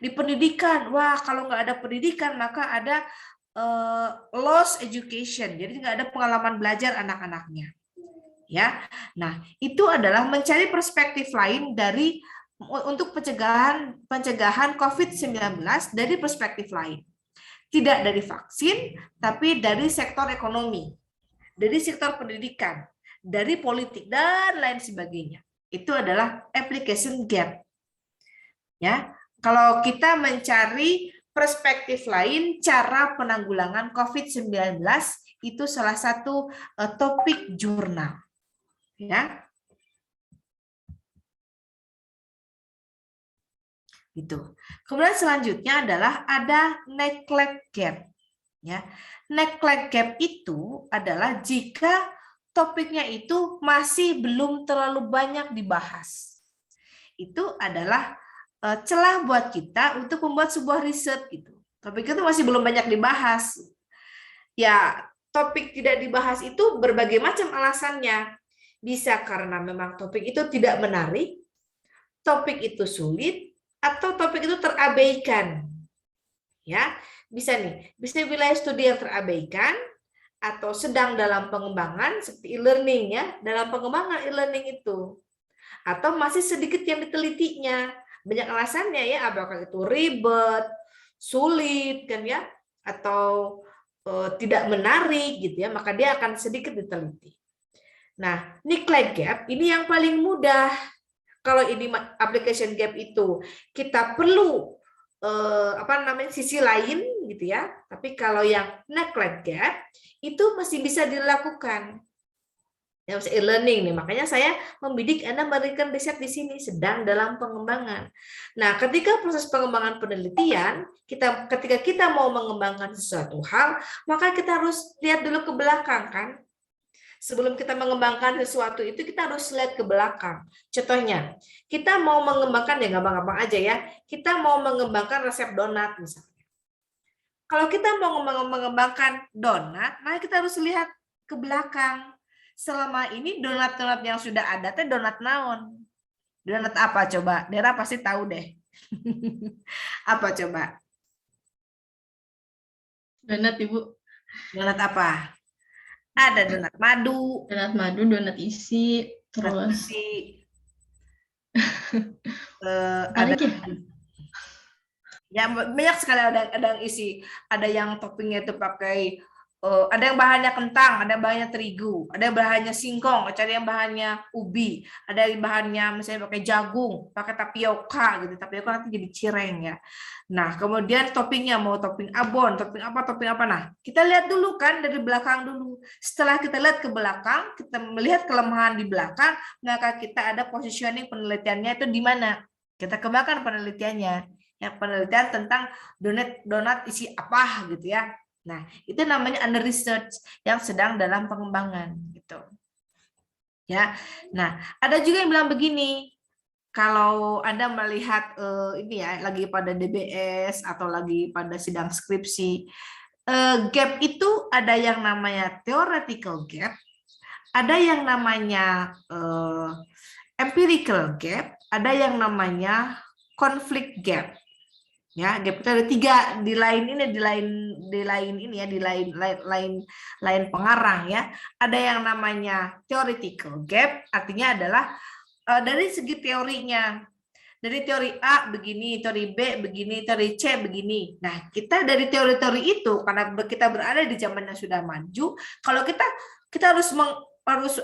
Speaker 1: Di pendidikan, wah kalau nggak ada pendidikan maka ada lost education, jadi nggak ada pengalaman belajar anak-anaknya. Ya, nah itu adalah mencari perspektif lain dari untuk pencegahan COVID-19 dari perspektif lain, tidak dari vaksin, tapi dari sektor ekonomi, dari sektor pendidikan, dari politik dan lain sebagainya. Itu adalah application gap. Ya, kalau kita mencari perspektif lain cara penanggulangan COVID-19 itu salah satu topik jurnal. Ya. Gitu. Kemudian selanjutnya adalah ada neglect gap. Ya. Neglect gap itu adalah jika topiknya itu masih belum terlalu banyak dibahas. Itu adalah celah buat kita untuk membuat sebuah riset gitu. Topik itu masih belum banyak dibahas. Ya, topik tidak dibahas itu berbagai macam alasannya. Bisa karena memang topik itu tidak menarik, topik itu sulit, atau topik itu terabaikan. Ya, bisa nih, bisa wilayah studi yang terabaikan atau sedang dalam pengembangan seperti e-learning ya, dalam pengembangan e-learning itu. Atau masih sedikit yang ditelitinya. Banyak alasannya ya, apakah itu ribet, sulit kan ya, atau tidak menarik gitu ya, maka dia akan sedikit diteliti. Nah, neglect gap ini yang paling mudah. Kalau ini application gap itu kita perlu sisi lain gitu ya. Tapi kalau yang neglect gap itu masih bisa dilakukan. Yang e-learning nih, makanya saya membidik Anda memberikan riset di sini sedang dalam pengembangan. Nah, ketika proses pengembangan penelitian, ketika kita mau mengembangkan sesuatu hal, maka kita harus lihat dulu ke belakang kan. Sebelum kita mengembangkan sesuatu itu kita harus lihat ke belakang. Contohnya, kita mau mengembangkan ya gampang-gampang aja ya. Kita mau mengembangkan resep donat misalnya. Kalau kita mau mengembangkan donat, maka kita harus lihat ke belakang. Selama ini donat-donat yang sudah ada teh donat naon? Donat apa coba? Dera pasti tahu deh. Apa coba?
Speaker 8: Donat, Ibu.
Speaker 1: Donat apa? Ada donat madu.
Speaker 8: Donat madu, donat isi, terus
Speaker 1: ada ya banyak sekali ada yang isi. Ada yang toppingnya itu pakai ada yang bahannya kentang, ada yang bahannya terigu, ada yang bahannya singkong, ada yang bahannya ubi, ada yang bahannya misalnya pakai jagung, pakai tapioka gitu. Tapioka nanti jadi cireng ya. Nah, kemudian toppingnya mau topping abon, topping apa. Nah, kita lihat dulu kan dari belakang dulu. Setelah kita lihat ke belakang, kita melihat kelemahan di belakang, maka kita ada positioning penelitiannya itu di mana. Kita kembangkan penelitiannya. Ya, penelitian tentang donat isi apa gitu ya. Nah, itu namanya under research yang sedang dalam pengembangan gitu. Ya. Nah, ada juga yang bilang begini, kalau Anda melihat ini ya lagi pada DBS atau lagi pada sidang skripsi, gap itu ada yang namanya theoretical gap, ada yang namanya empirical gap, ada yang namanya conflict gap. Ya, gap itu ada 3 di lain pengarang ya. Ada yang namanya theoretical gap, artinya adalah dari segi teorinya. Dari teori A begini, teori B begini, teori C begini. Nah, kita dari teori-teori itu karena kita berada di zaman yang sudah maju, kalau kita harus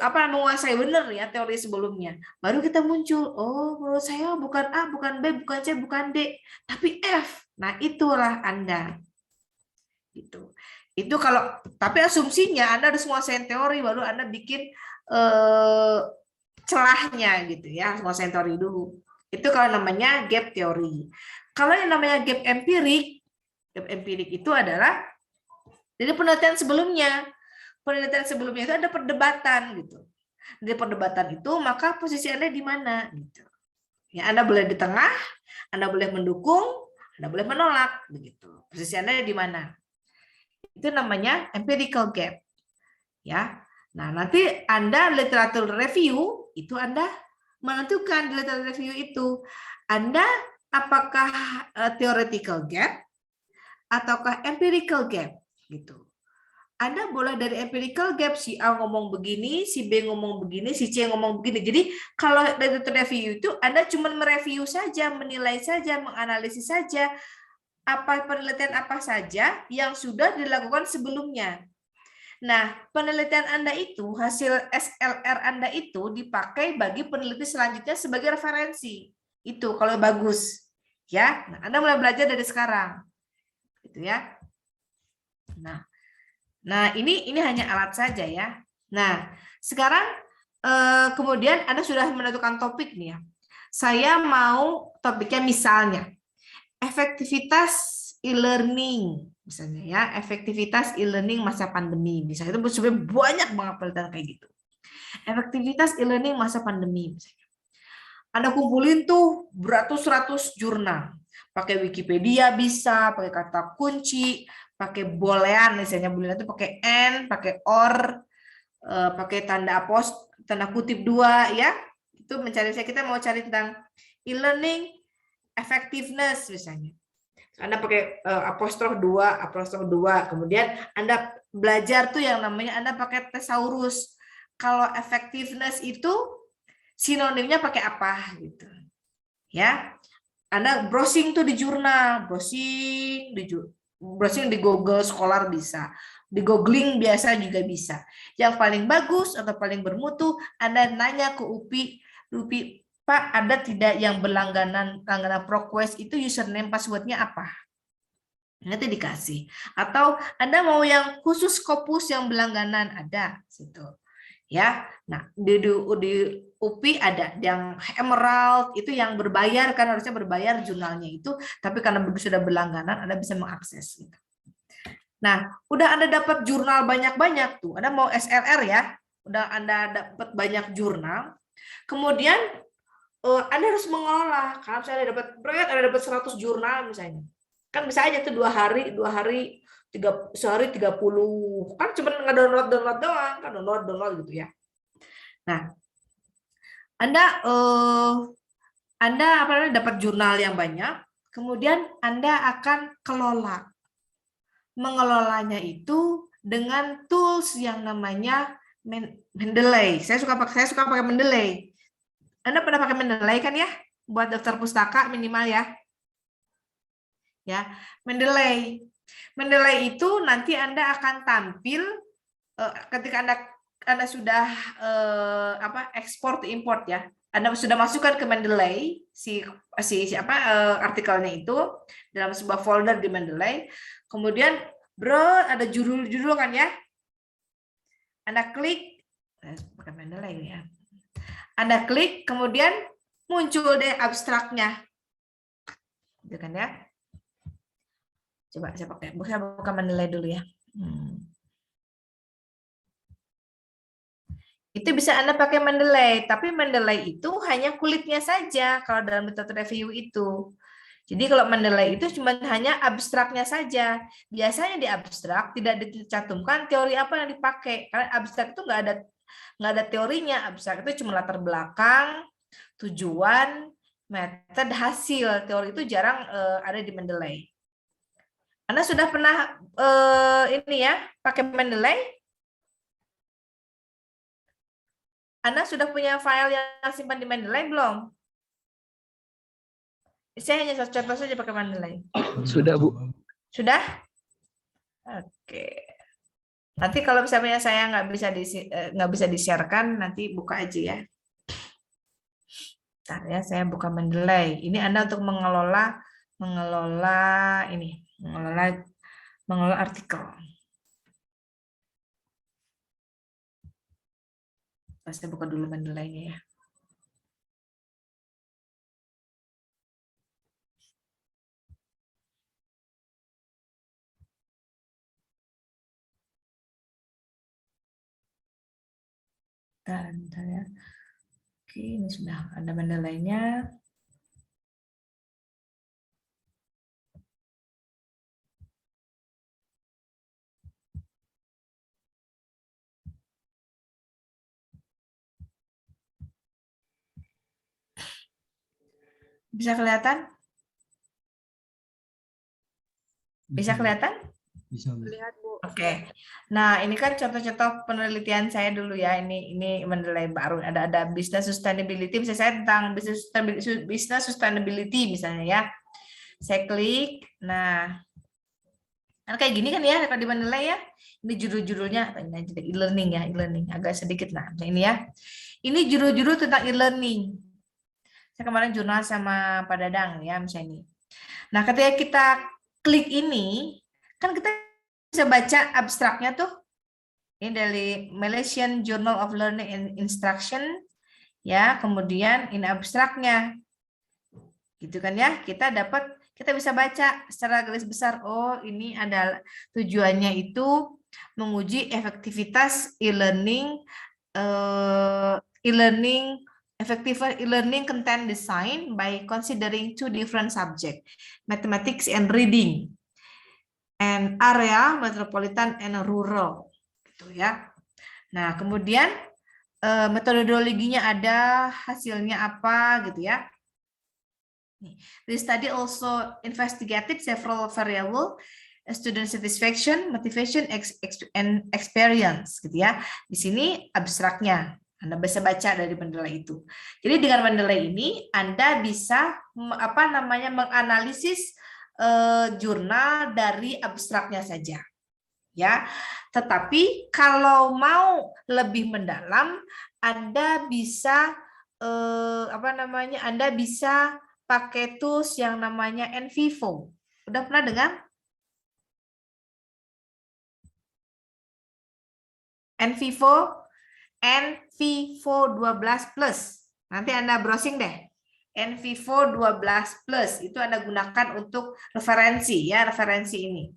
Speaker 1: menguasai benar ya teori sebelumnya. Baru kita muncul, oh menurut saya bukan A, bukan B, bukan C, bukan D, tapi F. Nah, itulah Anda. Gitu. Itu kalau tapi asumsinya Anda harus menguasai teori baru Anda bikin celahnya gitu ya, menguasai teori dulu. Itu kalau namanya gap teori. Kalau yang namanya gap empirik itu adalah dari penelitian sebelumnya. Penelitian sebelumnya itu ada perdebatan gitu. Di perdebatan itu maka posisi Anda di mana gitu. Ya, Anda boleh di tengah, Anda boleh mendukung, Anda boleh menolak begitu. Posisi Anda di mana? Itu namanya empirical gap. Ya. Nah, nanti Anda literatur review itu Anda menentukan di literatur review itu Anda apakah theoretical gap ataukah empirical gap gitu. Anda boleh dari empirical gap, si A ngomong begini, si B ngomong begini, si C ngomong begini. Jadi kalau dari review itu Anda cuma mereview saja, menilai saja, menganalisis saja penelitian apa saja yang sudah dilakukan sebelumnya. Nah, penelitian Anda itu, hasil SLR Anda itu dipakai bagi peneliti selanjutnya sebagai referensi. Itu kalau bagus. Ya, nah, Anda mulai belajar dari sekarang. Gitu ya. Nah, ini hanya alat saja ya. Nah, sekarang kemudian Anda sudah menentukan topik nih ya. Saya mau topiknya misalnya efektivitas e-learning misalnya ya, efektivitas e-learning masa pandemi. Misalnya itu sebenarnya banyak banget penelitian kayak gitu. Efektivitas e-learning masa pandemi misalnya. Anda kumpulin tuh beratus-ratus jurnal. Pakai Wikipedia bisa, pakai kata kunci, pakai boolean misalnya, boolean itu pakai N, pakai OR, pakai tanda kutip 2 ya. Itu mencari kita mau cari tentang e-learning effectiveness misalnya. Anda pakai apostrof 2, kemudian Anda belajar tuh yang namanya Anda pakai thesaurus. Kalau effectiveness itu sinonimnya pakai apa gitu. Ya. Anda browsing tuh di jurnal, browsing di Google Scholar bisa, di googling biasa juga bisa. Yang paling bagus atau paling bermutu, Anda nanya ke UPI, Pak, ada tidak yang berlangganan ProQuest itu username passwordnya apa? Nanti dikasih. Atau Anda mau yang khusus Scopus yang berlangganan ada situ. Ya, nah di UPI ada yang Emerald itu yang berbayar kan harusnya berbayar jurnalnya itu, tapi karena sudah berlangganan Anda bisa mengakses. Gitu. Nah, udah Anda dapat jurnal banyak-banyak tuh, Anda mau SLR ya, udah Anda dapat banyak jurnal, kemudian Anda harus mengolah, karena misalnya Anda dapat 100 jurnal misalnya, kan bisa aja tuh 2 hari. Sehari 30 kan cuma ngedownload doang kan download gitu ya. Nah, Anda dapat jurnal yang banyak, kemudian Anda akan mengelolanya itu dengan tools yang namanya Mendeley. Saya suka pakai Mendeley. Anda pernah pakai Mendeley kan ya? Buat daftar pustaka minimal ya. Ya, Mendeley. Mendeley itu nanti Anda akan tampil ketika Anda sudah ekspor to import ya. Anda sudah masukkan ke Mendeley artikelnya itu dalam sebuah folder di Mendeley. Kemudian ada judul-judul kan ya. Anda klik, bukan Mendeley ini ya. Anda klik, kemudian muncul deh abstraknya. Gitu kan ya. Coba saya buka Mendeley dulu ya. Itu bisa Anda pakai Mendeley, tapi Mendeley itu hanya kulitnya saja kalau dalam metode review itu. Jadi kalau Mendeley itu cuma hanya abstraknya saja. Biasanya di abstrak tidak dicantumkan teori apa yang dipakai. Karena abstrak itu nggak ada teorinya. Abstrak itu cuma latar belakang, tujuan, metode, hasil. Teori itu jarang ada di Mendeley. Anda sudah pernah pakai Mendeley? Anda sudah punya file yang simpan di Mendeley belum? Saya hanya contoh saja pakai Mendeley.
Speaker 6: Sudah, Bu.
Speaker 1: Sudah? Oke. Nanti kalau misalnya saya nggak bisa di-share-kan, nanti buka aja ya. Bentar ya, saya buka Mendeley. Ini Anda untuk mengelola artikel. Saya buka dulu Mendeley-nya ya. Bentar ya. Oke, ini sudah ada Mendeley-nya. Bisa kelihatan? Bisa kelihatan?
Speaker 4: Bisa, Bu.
Speaker 1: Lihat, Bu. Oke. Nah, ini kan contoh-contoh penelitian saya dulu ya. Ini Mendeley baru. Ada business sustainability. Misalnya saya tentang business sustainability misalnya ya. Saya klik. Nah, kayak gini kan ya kalau di Mendeley ya. Ini judul-judulnya e-learning ya, e-learning agak sedikit. Nah, ini ya. Ini judul-judul tentang e-learning. Saya kemarin jurnal sama Pak Dadang ya, misalnya ini. Nah, ketika kita klik ini, kan kita bisa baca abstraknya tuh. Ini dari Malaysian Journal of Learning and Instruction. Ya, kemudian ini abstraknya. Gitu kan ya, kita bisa baca secara garis besar. Oh, ini adalah tujuannya itu menguji efektivitas effective e-learning content design by considering two different subjects, mathematics and reading, and area metropolitan and rural, gitu ya. Nah, kemudian metodologinya ada, hasilnya apa, gitu ya. The study also investigated several variables, student satisfaction, motivation, and experience, gitu ya. Di sini abstraknya. Anda bisa baca dari Mendeley itu. Jadi dengan Mendeley ini Anda bisa menganalisis jurnal dari abstraknya saja. Ya. Tetapi kalau mau lebih mendalam, Anda bisa Anda bisa pakai tools yang namanya NVivo. Udah pernah dengar? NVivo 12 Plus. Nanti Anda browsing deh. NVivo 12 Plus itu Anda gunakan untuk referensi ya, referensi ini.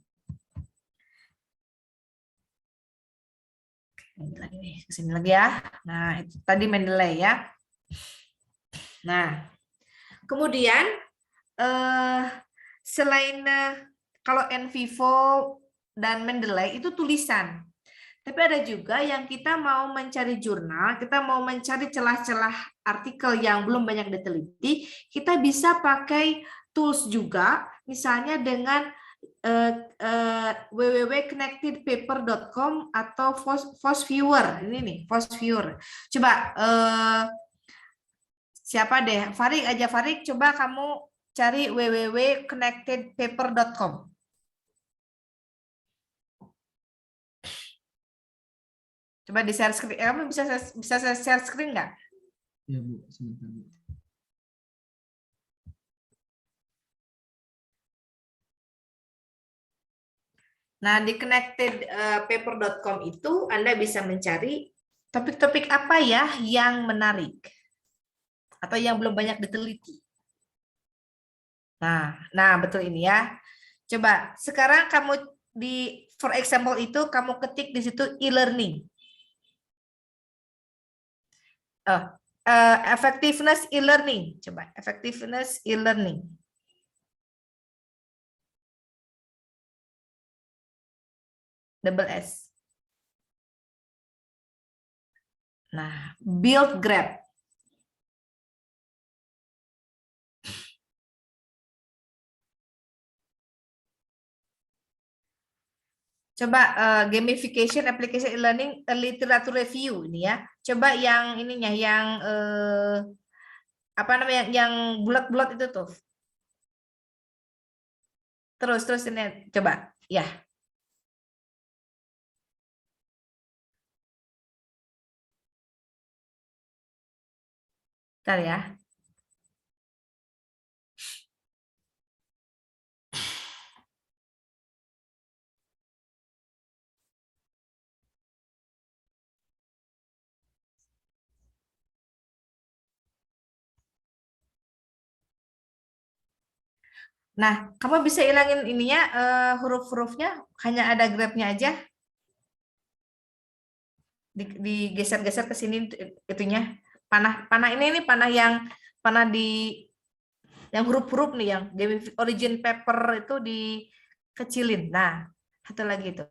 Speaker 1: Kesini lagi ya. Nah, itu tadi Mendeley ya. Nah, kemudian selain kalau NVivo dan Mendeley itu tulisan. Tapi ada juga yang kita mau mencari jurnal, kita mau mencari celah-celah artikel yang belum banyak diteliti, kita bisa pakai tools juga, misalnya dengan www.connectedpaper.com atau Fosviewer. Ini nih, Fosviewer. Coba siapa deh? Farik aja, Farik, coba kamu cari www.connectedpaper.com. Coba di share screen. Kamu bisa share screen nggak?
Speaker 4: Ya Bu, sebentar Bu.
Speaker 1: Nah, di connectedpaper.com itu Anda bisa mencari topik-topik apa ya yang menarik atau yang belum banyak diteliti. Nah, betul ini ya. Coba sekarang kamu di for example itu kamu ketik di situ e-learning. Effectiveness e-learning. Coba effectiveness e-learning. Double S. Nah, build Grab. Coba gamification application e-learning literature review ini ya. Coba yang ininya yang apa namanya yang bulat-bulat itu tuh. Terus ini coba ya. Bentar ya. Nah, kamu bisa hilangin ininya huruf-hurufnya, hanya ada grabnya aja. Digeser-geser ke sini itunya. Panah ini panah yang yang huruf-huruf nih yang origin paper itu dikecilin. Nah, satu lagi itu.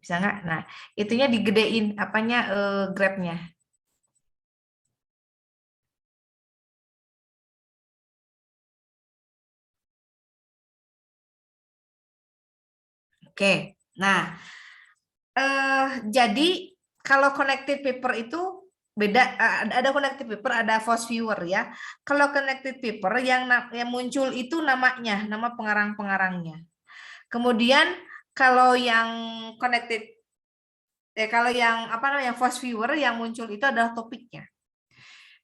Speaker 1: Bisa nggak? Nah, itunya digedein apanya grabnya. Oke, nah jadi kalau connected paper itu beda, ada connected paper, ada force viewer ya. Kalau connected paper yang muncul itu namanya, nama pengarang-pengarangnya. Kemudian kalau yang connected, kalau yang apa namanya force viewer yang muncul itu adalah topiknya.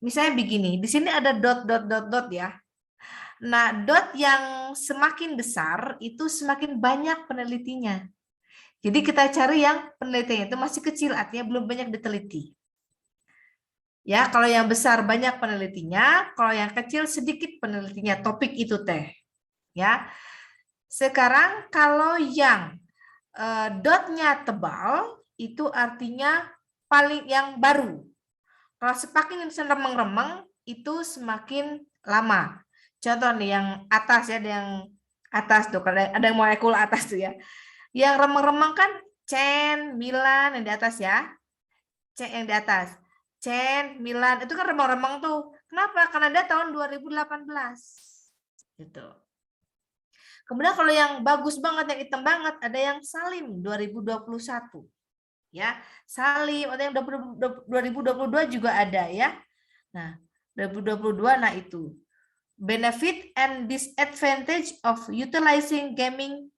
Speaker 1: Misalnya begini, di sini ada dot ya. Nah, dot yang semakin besar itu semakin banyak penelitinya. Jadi kita cari yang penelitiannya itu masih kecil, artinya belum banyak diteliti. Ya, kalau yang besar banyak penelitinya, kalau yang kecil sedikit penelitinya, topik itu teh. Ya. Sekarang kalau yang dotnya tebal, itu artinya paling yang baru. Kalau semakin remeng-remeng, itu semakin lama. Contoh nih yang atas ya, yang atas tuh, ada yang molekul atas tuh ya. Yang remeng-remeng kan Chen, Milan yang di atas ya. Chen yang di atas. Chen, Milan itu kan remeng-remeng tuh. Kenapa? Karena dia tahun 2018. Gitu. Kemudian kalau yang bagus banget, yang hitam banget, ada yang Salim 2021. Ya, Salim, ada yang 2022 juga ada ya. Nah, 2022 nah itu. Benefit and disadvantage of utilizing gaming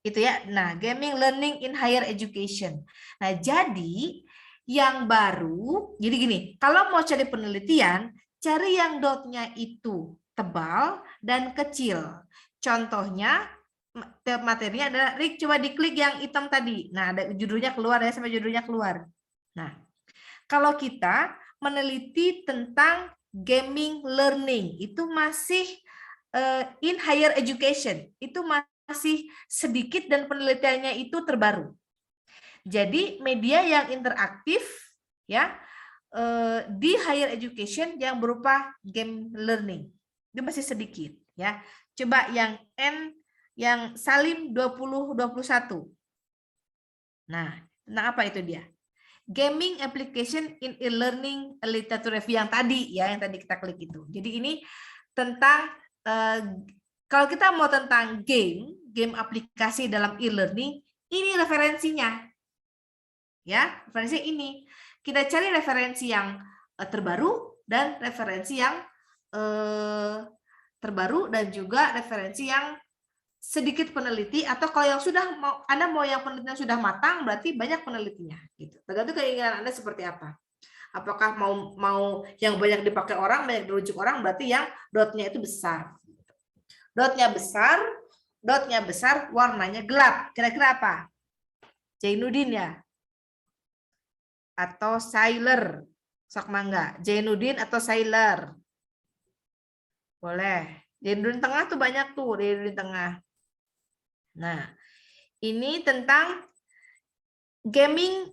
Speaker 1: itu ya. Nah, gaming learning in higher education. Nah, jadi yang baru, jadi gini, kalau mau cari penelitian, cari yang dotnya itu tebal dan kecil. Contohnya materinya adalah Rick, coba diklik yang hitam tadi. Nah, ada judulnya keluar ya, sampai judulnya keluar. Nah, kalau kita meneliti tentang gaming learning itu masih in higher education, itu masih sedikit dan penelitiannya itu terbaru. Jadi media yang interaktif ya di higher education yang berupa game learning itu masih sedikit ya. Coba yang yang Salim 2021. Nah, apa itu dia? Gaming application in e-learning literature review yang tadi ya, yang tadi kita klik itu. Jadi ini tentang kalau kita mau tentang game aplikasi dalam e-learning, ini referensinya. Ya, referensi ini. Kita cari referensi yang terbaru dan referensi yang terbaru dan juga referensi yang sedikit peneliti, atau kalau yang sudah mau Anda mau yang penelitian sudah matang, berarti banyak penelitinya gitu. Tergantung keinginan Anda seperti apa. Apakah mau yang banyak dipakai orang, banyak dirujuk orang, berarti yang dotnya itu besar. Dotnya besar, warnanya gelap. Kira-kira apa? Zainuddin ya? Atau Sailor? Sok mangga. Zainuddin atau Sailor? Boleh. Zainuddin tengah tuh banyak tuh, Zainuddin tengah. Nah, ini tentang gaming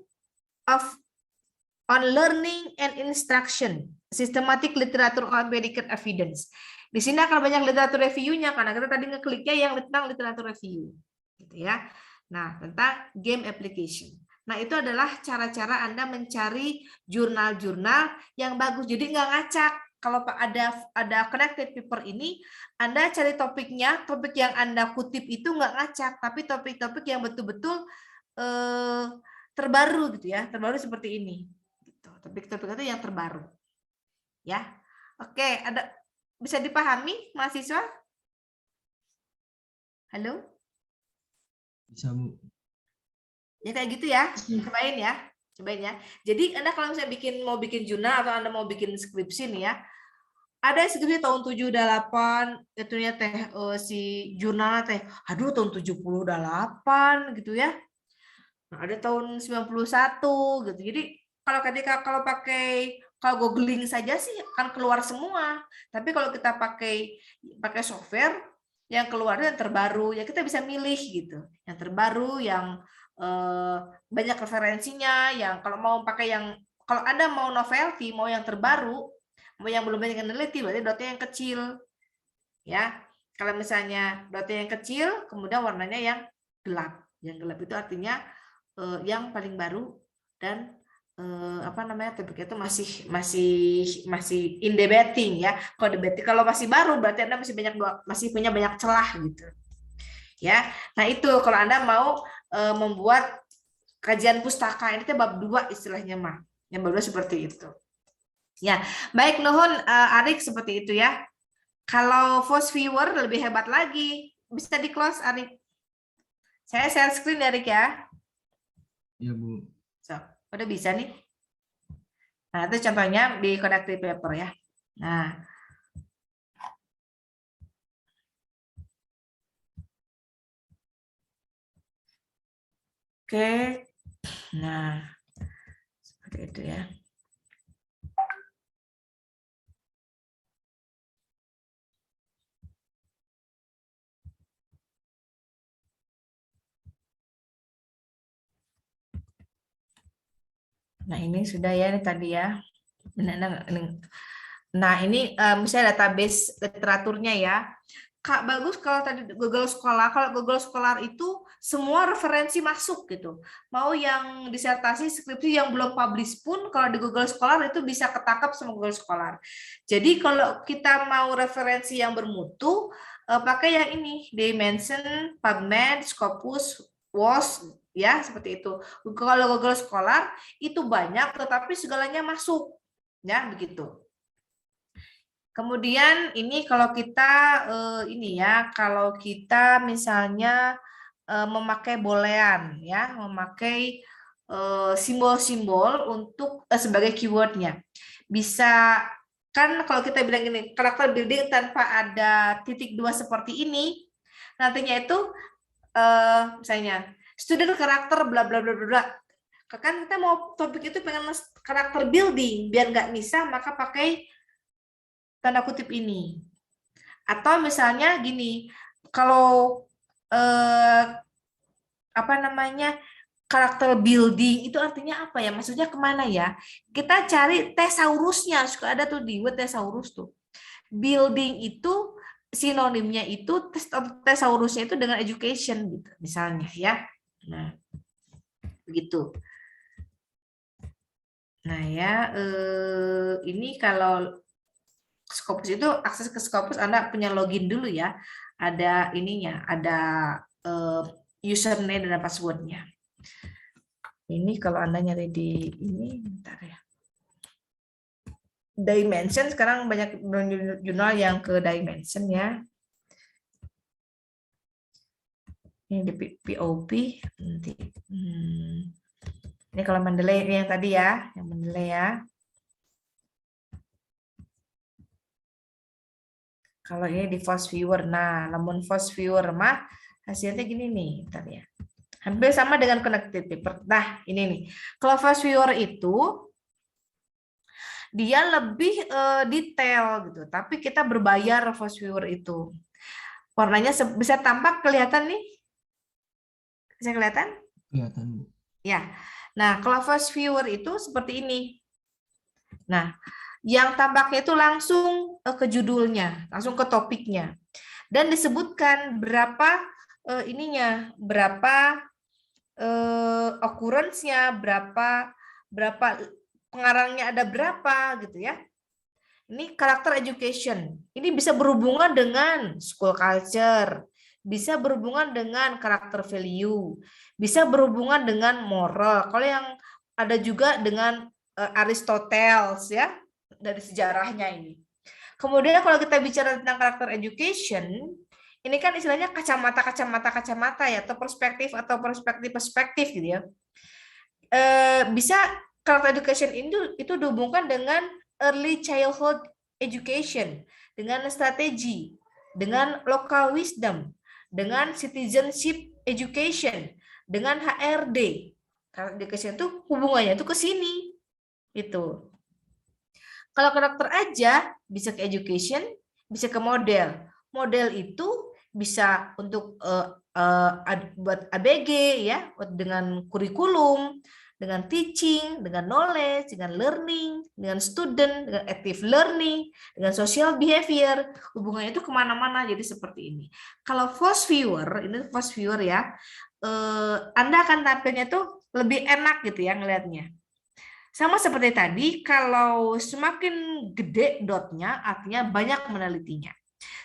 Speaker 1: on learning and instruction, systematic literature on medical evidence. Di sini akan banyak literatur review-nya karena kita tadi ngekliknya yang tentang literatur review, gitu ya. Nah, tentang game application. Nah, itu adalah cara-cara Anda mencari jurnal-jurnal yang bagus. Jadi nggak ngacak. Kalau ada connected paper ini, Anda cari topiknya, topik yang Anda kutip itu nggak ngacak, tapi topik-topik yang betul-betul terbaru gitu ya, terbaru seperti ini. Gitu. Topik-topik itu yang terbaru. Ya, oke, ada bisa dipahami mahasiswa? Halo?
Speaker 4: Bisa, Bu.
Speaker 1: Ya kayak gitu ya, cobain ya. Jadi Anda kalau misalnya mau bikin jurnal atau Anda mau bikin skripsi nih ya, ada skripsi tahun 78, itunya teh si jurnal teh, aduh tahun 78 gitu ya. Nah, ada tahun 91 gitu. Jadi kalau googling saja sih akan keluar semua. Tapi kalau kita pakai software yang keluar yang terbaru, ya kita bisa milih gitu. Yang terbaru, yang banyak referensinya, yang kalau Anda mau novelty, mau yang terbaru, mau yang belum banyak yang neliti, berarti dotnya yang kecil. Ya. Kalau misalnya dotnya yang kecil, kemudian warnanya yang gelap. Yang gelap itu artinya yang paling baru dan topiknya itu masih in debating ya. Kalau masih baru berarti Anda masih punya banyak celah gitu. Ya. Nah, itu kalau Anda mau membuat kajian pustaka, ini bab 2 istilahnya mah. Yang bab 2 seperti itu. Ya, baik nuhun Arik seperti itu ya. Kalau Voice Viewer lebih hebat lagi. Bisa di-close Arik. Saya share screen Arik ya.
Speaker 4: Iya, Bu.
Speaker 1: So, udah bisa nih. Nah, itu contohnya di connected paper ya. Nah, oke. Nah, seperti itu ya. Nah, ini sudah ya ini tadi ya. Nah, ini misalnya database literaturnya ya. Kak, bagus kalau tadi Google Scholar. Kalau Google Scholar itu semua referensi masuk gitu. Mau yang disertasi, skripsi yang belum publish pun, kalau di Google Scholar itu bisa ketangkap sama Google Scholar. Jadi kalau kita mau referensi yang bermutu, pakai yang ini, Dimension, PubMed, Scopus, WOS, ya seperti itu. Kalau Google Scholar itu banyak, tetapi segalanya masuk, ya begitu. Kemudian ini kalau kita kalau kita misalnya memakai boolean ya, memakai simbol-simbol untuk sebagai keywordnya, bisa kan kalau kita bilang ini karakter building tanpa ada titik 2 seperti ini, nantinya itu misalnya student karakter bla bla bla bla. Kan kita mau topik itu pengen karakter building biar nggak misah, maka pakai tanda kutip ini. Atau misalnya gini, kalau karakter building itu artinya apa ya? Maksudnya kemana ya? Kita cari thesaurusnya, suka ada tuh di web thesaurus tuh. Building itu sinonimnya itu thesaurusnya itu dengan education gitu, misalnya ya. Nah, begitu. Nah ya, ini kalau Scopus itu akses ke Scopus Anda punya login dulu ya. Ada ininya, ada username dan passwordnya. Ini kalau Anda nyari di ini, bentar ya. Dimension sekarang banyak jurnal yang ke Dimension ya. Ini di POP nanti. Ini kalau Mendeley ini yang tadi ya, yang Mendeley ya. Kalau ini di Force Viewer, nah, namun Force Viewer mah hasilnya gini nih, bentar ya. Hampir sama dengan Connected Paper. Nah, ini nih. Kalau Force Viewer itu dia lebih detail gitu, tapi kita berbayar Force Viewer itu. Warnanya bisa tampak kelihatan nih? Bisa kelihatan?
Speaker 4: Kelihatan, Bu.
Speaker 1: Ya. Nah, kalau Force Viewer itu seperti ini. Nah, yang tampaknya itu langsung ke judulnya, langsung ke topiknya. Dan disebutkan berapa ininya, berapa occurrence-nya, berapa pengarangnya ada berapa gitu ya. Ini karakter education. Ini bisa berhubungan dengan school culture, bisa berhubungan dengan karakter value, bisa berhubungan dengan moral. Kalau yang ada juga dengan Aristoteles ya, dari sejarahnya ini. Kemudian kalau kita bicara tentang karakter education, ini kan istilahnya kacamata ya, atau perspektif gitu ya. Bisa karakter education itu dihubungkan dengan early childhood education, dengan strategi, dengan local wisdom, dengan citizenship education, dengan HRD. Karakter education itu hubungannya itu ke sini. Itu. Kalau karakter aja bisa ke education, bisa ke model. Model itu bisa untuk buat ABG ya, dengan kurikulum, dengan teaching, dengan knowledge, dengan learning, dengan student, dengan active learning, dengan social behavior. Hubungannya itu kemana-mana, jadi seperti ini. Kalau Force Viewer, ini Force Viewer ya, Anda akan tampilnya tuh lebih enak gitu ya ngelihatnya. Sama seperti tadi, kalau semakin gede dotnya, artinya banyak menelitinya.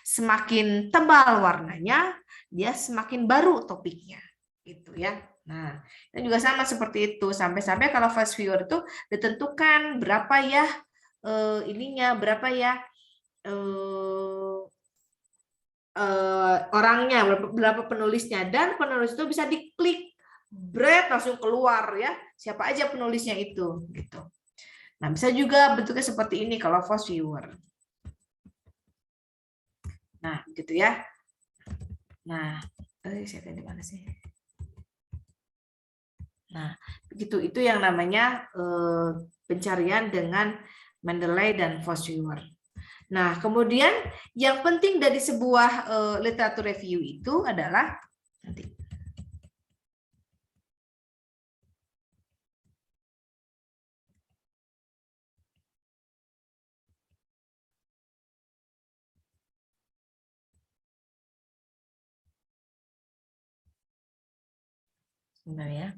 Speaker 1: Semakin tebal warnanya, dia semakin baru topiknya. Gitu ya. Nah, itu juga sama seperti itu. Sampai-sampai kalau Fast Viewer itu ditentukan berapa ya ininya, berapa ya orangnya, berapa penulisnya. Dan penulis itu bisa diklik bread langsung keluar ya, siapa aja penulisnya itu gitu. Nah, bisa juga bentuknya seperti ini kalau Force Viewer. Nah, gitu ya. Nah, saya tadi mana sih? Nah, begitu itu yang namanya pencarian dengan Mendeley dan Force Viewer. Nah, kemudian yang penting dari sebuah literatur review itu adalah nanti sebentar ya.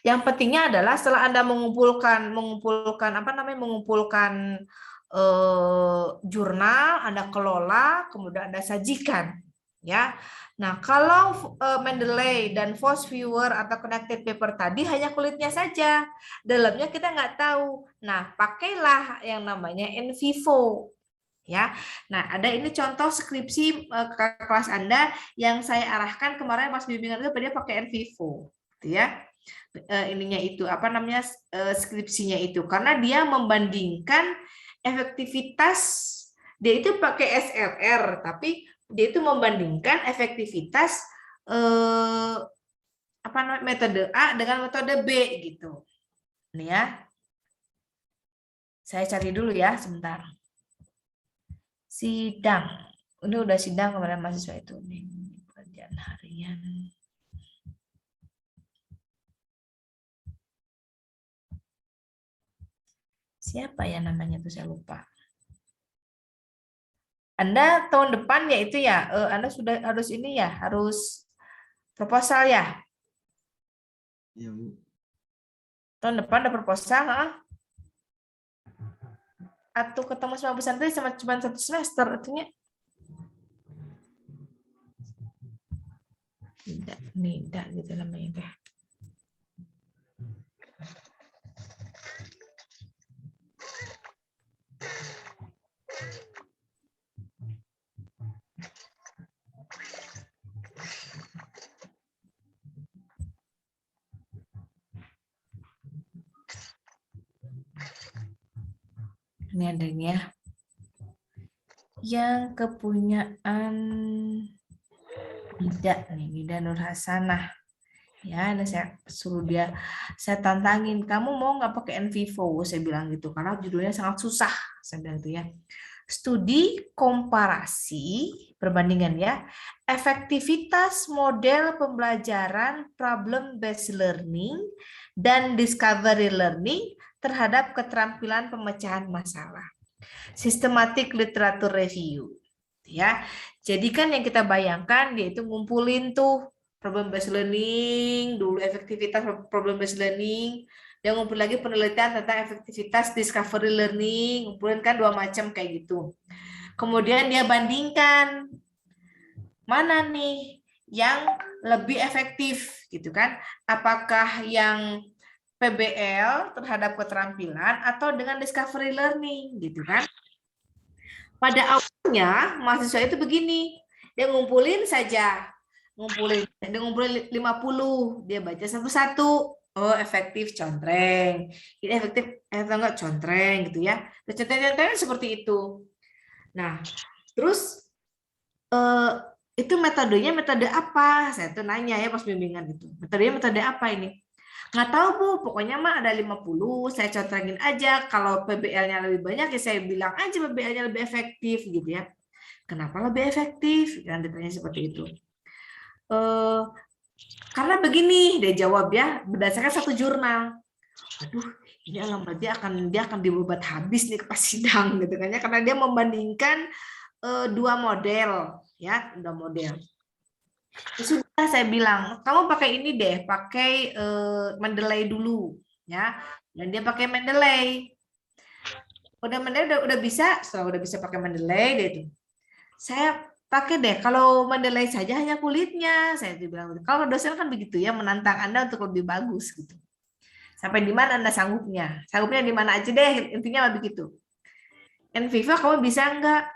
Speaker 1: Yang pentingnya adalah setelah Anda mengumpulkan jurnal, Anda kelola, kemudian Anda sajikan, ya. Nah, kalau Mendeley dan Force Viewer atau Connected Paper tadi hanya kulitnya saja, dalamnya kita nggak tahu. Nah, pakailah yang namanya in vivo. Ya, nah ada ini contoh skripsi kelas Anda yang saya arahkan kemarin pas bimbingan itu dia pakai in vivo, gitu ya. Ininya itu apa namanya skripsinya itu karena dia membandingkan efektivitas, dia itu pakai SLR tapi dia itu membandingkan efektivitas apa namanya metode A dengan metode B gitu. Ini ya. Saya cari dulu ya sebentar. Sidang. Ini udah sidang kemarin mahasiswa itu nih. Pekerjaan harian. Siapa ya namanya tuh saya lupa. Anda tahun depan ya itu ya, Anda sudah harus ini ya, harus proposal ya.
Speaker 4: Iya, Bu.
Speaker 1: Tahun depan ada proposal, atau ketemu sama Bu Santri sama cuma 1 semester artinya. Tidak gitu namanya teh. Ini ada ini ya. Yang kepunyaan Nida nih, Nida Nur Hasanah. Ya, dan saya suruh dia, saya tantangin, kamu mau nggak pakai NVivo? Saya bilang gitu, karena judulnya sangat susah. Saya bilang gitu ya. Studi komparasi, perbandingan ya, efektivitas model pembelajaran problem-based learning dan discovery learning terhadap keterampilan pemecahan masalah. Systematic literature review. Ya, jadi kan yang kita bayangkan dia itu ngumpulin tuh problem based learning, dulu efektivitas problem based learning, dia ngumpul lagi penelitian tentang efektivitas discovery learning, ngumpulin kan 2 macam kayak gitu. Kemudian dia bandingkan mana nih yang lebih efektif gitu kan? Apakah yang PBL terhadap keterampilan atau dengan discovery learning gitu kan? Pada awalnya mahasiswa itu begini, dia ngumpulin saja. Dia ngumpulin 50, dia baca satu-satu. Oh, efektif contreng. Ini efektif atau enggak contreng gitu ya. Contreng seperti itu. Nah, terus itu metodenya metode apa? Saya tuh nanya ya pas bimbingan itu. Metodenya metode apa ini? Nggak tahu Bu, pokoknya mah ada 50, saya contrengin aja. Kalau PBL-nya lebih banyak ya saya bilang aja PBL-nya lebih efektif gitu ya. Kenapa lebih efektif? Kan ditanya seperti itu. Karena begini, dia jawab ya, berdasarkan satu jurnal. Aduh, ini alamat dia akan dibuat habis nih pas sidang gitu kan ya, karena dia membandingkan 2 model ya, 2 model. Sudah saya bilang, kamu pakai ini deh, pakai Mendeley dulu ya. Dan dia pakai Mendeley. Udah Mendeley udah bisa, setelah udah bisa pakai Mendeley deh itu. Saya pakai deh, kalau Mendeley saja hanya kulitnya, saya bilang. Kalau dosen kan begitu ya, menantang Anda untuk lebih bagus gitu. Sampai di mana Anda sanggupnya? Sanggupnya di mana aja deh, intinya begitu. NVivo kamu bisa enggak?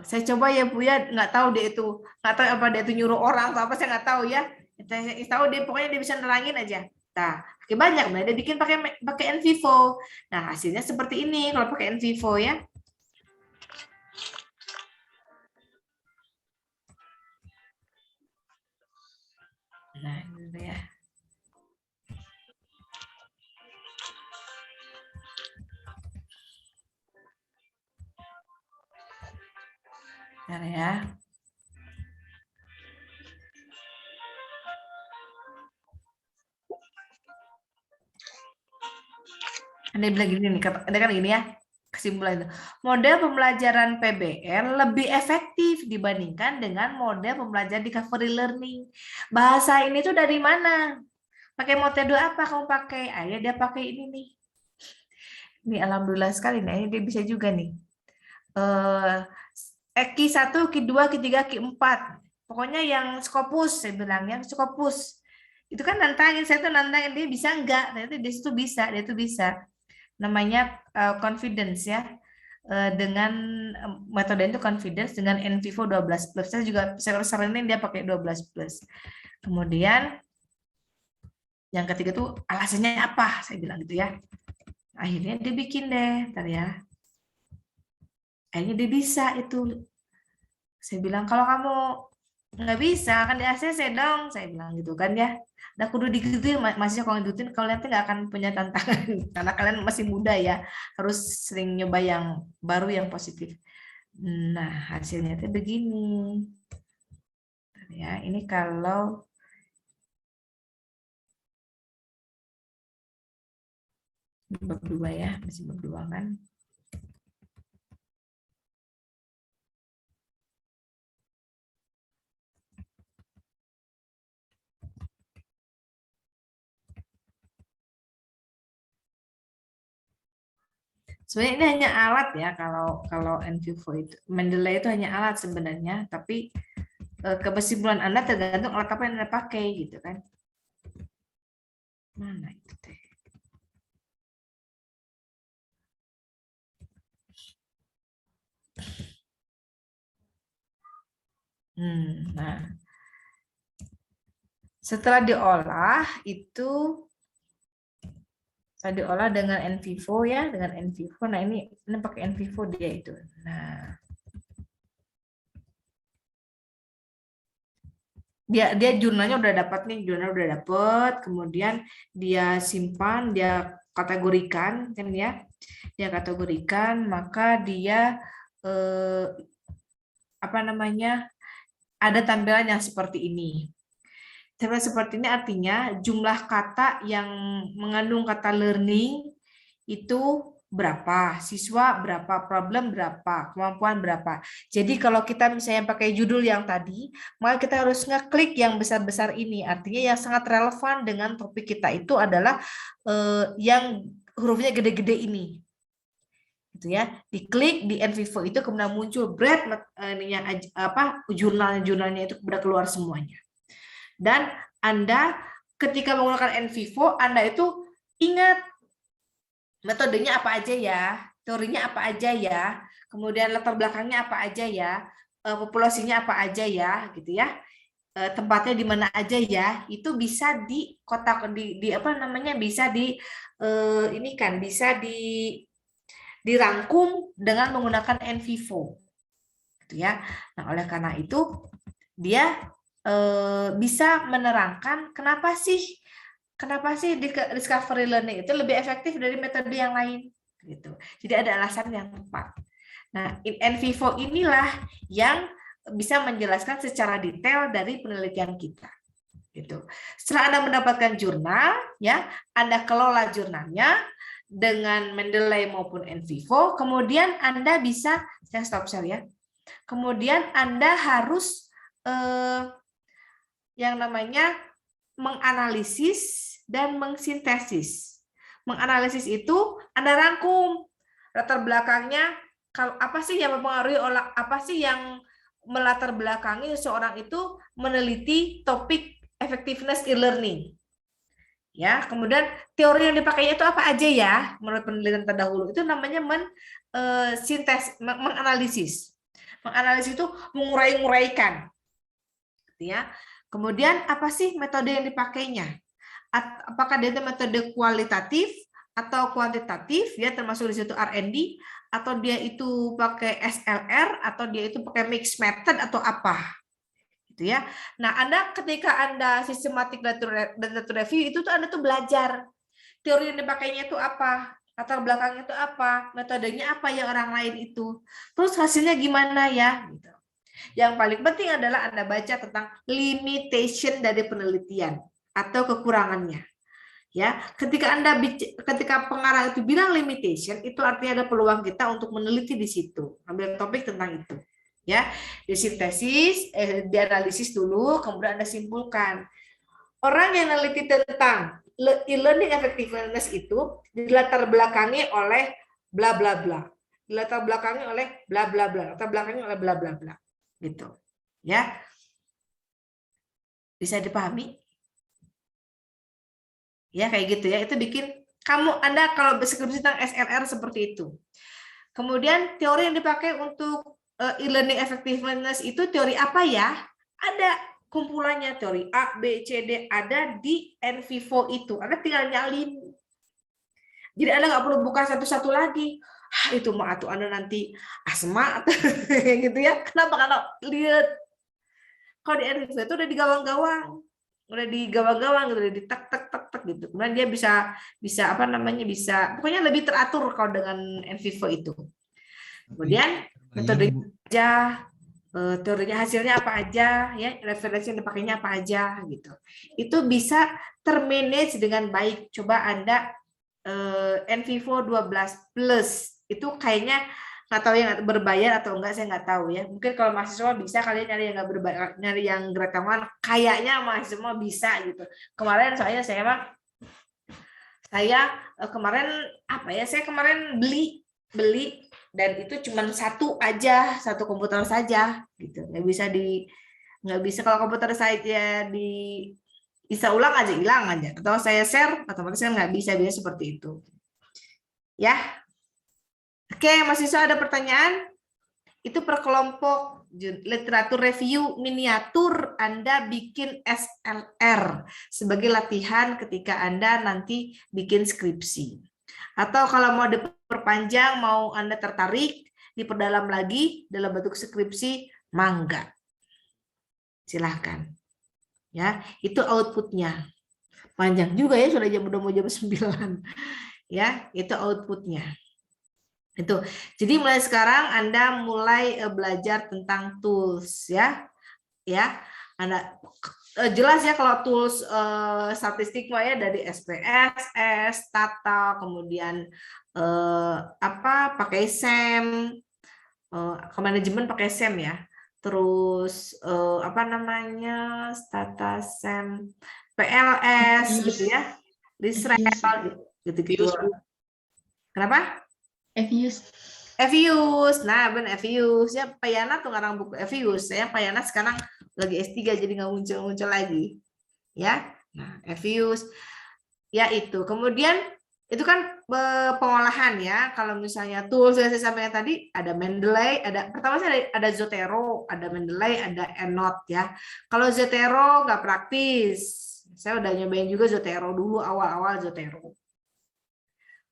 Speaker 1: Saya coba ya Bu ya, nggak tahu dia itu, nggak tahu apa dia itu nyuruh orang atau apa, saya nggak tahu ya. Saya tahu dia pokoknya dia bisa nerangin aja. Nah, pakai banyak, nah dia bikin pakai NVivo. Nah hasilnya seperti ini kalau pakai NVivo ya. Nah ini ya. Bentar ya. Anda bilang gini nih, ada kan gini ya, kesimpulan itu. Model pembelajaran PBL lebih efektif dibandingkan dengan model pembelajaran discovery learning. Bahasa ini tuh dari mana? Pakai metode apa kamu pakai? Ayah dia pakai ini nih. Ini alhamdulillah sekali nih, dia bisa juga nih. Q1, Q2, Q3, Q4. Pokoknya yang Scopus, saya bilang yang Scopus. Itu kan nantangin, saya tuh nantangin dia bisa enggak? Ternyata dia itu bisa, dia itu bisa. Namanya confidence ya. Dengan metode itu confidence dengan NVivo 12+. Saya juga sering dia pakai 12+. Kemudian yang ketiga tuh alasannya apa? Saya bilang gitu ya. Akhirnya dia bikin deh, ntar ya. Akhirnya dia bisa itu. Saya bilang kalau kamu nggak bisa kan di ACC dong, saya bilang gitu kan ya. Nah kudu digituin, masih kalau ngikutin kalau nanti nggak akan punya tantangan karena kalian masih muda ya, harus sering nyoba yang baru yang positif. Nah hasilnya itu begini. Ya ini kalau bab 2 ya, masih bab 2 kan. Sebenarnya ini hanya alat ya, kalau NVivo itu, Mendeley itu hanya alat sebenarnya, tapi kesimpulan Anda tergantung alat apa yang Anda pakai gitu kan. Mana itu teh? Nah, setelah diolah itu Kalau diolah dengan NVivo ya, dengan NVivo. Nah ini pakai NVivo dia itu. Nah, dia jurnalnya udah dapat nih, jurnal udah dapat, kemudian dia simpan, dia kategorikan kan ya, dia kategorikan, maka dia apa namanya, ada tampilan yang seperti ini. Tampilan seperti ini artinya jumlah kata yang mengandung kata learning itu berapa, siswa berapa, problem berapa, kemampuan berapa. Jadi kalau kita misalnya pakai judul yang tadi, maka kita harus ngeklik yang besar-besar ini. Artinya yang sangat relevan dengan topik kita itu adalah yang hurufnya gede-gede ini. Gitu ya. Diklik di NVivo itu kemudian muncul jurnalnya itu udah keluar semuanya. Dan Anda ketika menggunakan NVivo, Anda itu ingat metodenya apa aja ya, teorinya apa aja ya, kemudian latar belakangnya apa aja ya, populasinya apa aja ya, gitu ya, tempatnya di mana aja ya, itu bisa di kotak di apa namanya, bisa di ini kan bisa dirangkum dengan menggunakan NVivo, gitu ya. Nah oleh karena itu dia bisa menerangkan kenapa sih discovery learning itu lebih efektif dari metode yang lain gitu. Jadi ada alasan yang tepat. Nah, NVivo inilah yang bisa menjelaskan secara detail dari penelitian kita. Gitu. Setelah Anda mendapatkan jurnal, ya, Anda kelola jurnalnya dengan Mendeley maupun NVivo, kemudian Anda bisa, saya stop share ya. Kemudian Anda harus yang namanya menganalisis dan mengsintesis. Menganalisis itu Anda rangkum latar belakangnya, kalau apa sih yang mempengaruhi, apa sih yang melatar belakangi seseorang itu meneliti topik effectiveness e-learning. Ya, kemudian teori yang dipakainya itu apa aja ya menurut penelitian terdahulu, itu namanya menganalisis. Menganalisis itu mengurai-nguraikan. Gitu ya. Kemudian apa sih metode yang dipakainya? Apakah dia itu metode kualitatif atau kuantitatif, ya termasuk di situ R&D, atau dia itu pakai SLR, atau dia itu pakai mixed method atau apa? Gitu ya. Nah, ketika Anda systematic data review itu tuh Anda tuh belajar teori yang dipakainya itu apa, latar belakangnya itu apa, metodenya apa yang orang lain itu. Terus hasilnya gimana ya? Gitu. Yang paling penting adalah Anda baca tentang limitation dari penelitian atau kekurangannya. Ya, ketika pengarang itu bilang limitation, itu artinya ada peluang kita untuk meneliti di situ, ambil topik tentang itu. Ya, disintesis, dianalisis dulu, kemudian Anda simpulkan. Orang yang meneliti tentang e-learning effectiveness itu dilatar belakangi oleh bla bla bla. Dilatar belakangi oleh bla bla bla, latar belakangi oleh bla bla bla. Gitu. Ya. Bisa dipahami? Ya, kayak gitu ya. Itu bikin Anda kalau deskripsi tentang SLR seperti itu. Kemudian teori yang dipakai untuk e-learning effectiveness itu teori apa ya? Ada kumpulannya, teori A, B, C, D ada di NVivo itu. Anda tinggal nyalin. Jadi Anda nggak perlu buka satu-satu lagi. Itu mah atuh Anda nanti asma gitu ya. Kenapa? Karena lihat kalau di NVivo itu udah digawang-gawang. Udah digawang-gawang gitu, udah ditek tek tek tek gitu. Kemudian dia bisa apa namanya, bisa pokoknya lebih teratur kalau dengan NVivo itu. Kemudian metodenya aja, teorinya hasilnya apa aja, ya referensi yang dipakainya apa aja gitu. Itu bisa termanage dengan baik. Coba Anda NVivo 12 plus itu kayaknya nggak tahu yang berbayar atau enggak, saya nggak tahu ya. Mungkin kalau mahasiswa bisa kalian nyari yang nggak berbayar, nyari yang gratisan, kayaknya mahasiswa bisa gitu. Kemarin soalnya saya kemarin saya kemarin beli dan itu cuma satu komputer saja gitu. Nggak bisa kalau komputer saya bisa ulang aja, hilang aja, atau saya share otomatis kan nggak bisa, biasa seperti itu ya. Oke, mahasiswa ada pertanyaan? itu per kelompok. Literatur review miniatur Anda bikin SLR sebagai latihan ketika Anda nanti bikin skripsi. Atau kalau mau diperpanjang, mau Anda tertarik, diperdalam lagi dalam bentuk skripsi, mangga. Silahkan. Ya, itu outputnya. Panjang juga ya, sudah udah mau jam 9. Ya, itu outputnya. Itu. Jadi mulai sekarang Anda mulai belajar tentang tools ya. Ya. Anda jelas ya kalau tools statistik ya dari SPSS, Tata, kemudian pakai SEM, manajemen pakai SEM ya. Terus Tata SEM, PLS gitu ya. Disrel gitu-gitu. Kenapa? Evius. Nah, benar Evius. Ya, Pak Yana tuh ngarang buku Evius. Saya Pak Yana sekarang lagi S3 jadi nggak muncul-muncul lagi. Ya. Nah, Evius. Ya itu. Kemudian itu kan pengolahan ya. Kalau misalnya tools yang saya sampaikan tadi ada Mendeley, pertama ada Zotero, ada Mendeley, ada EndNote ya. Kalau Zotero nggak praktis. Saya udah nyobain juga Zotero dulu awal-awal Zotero.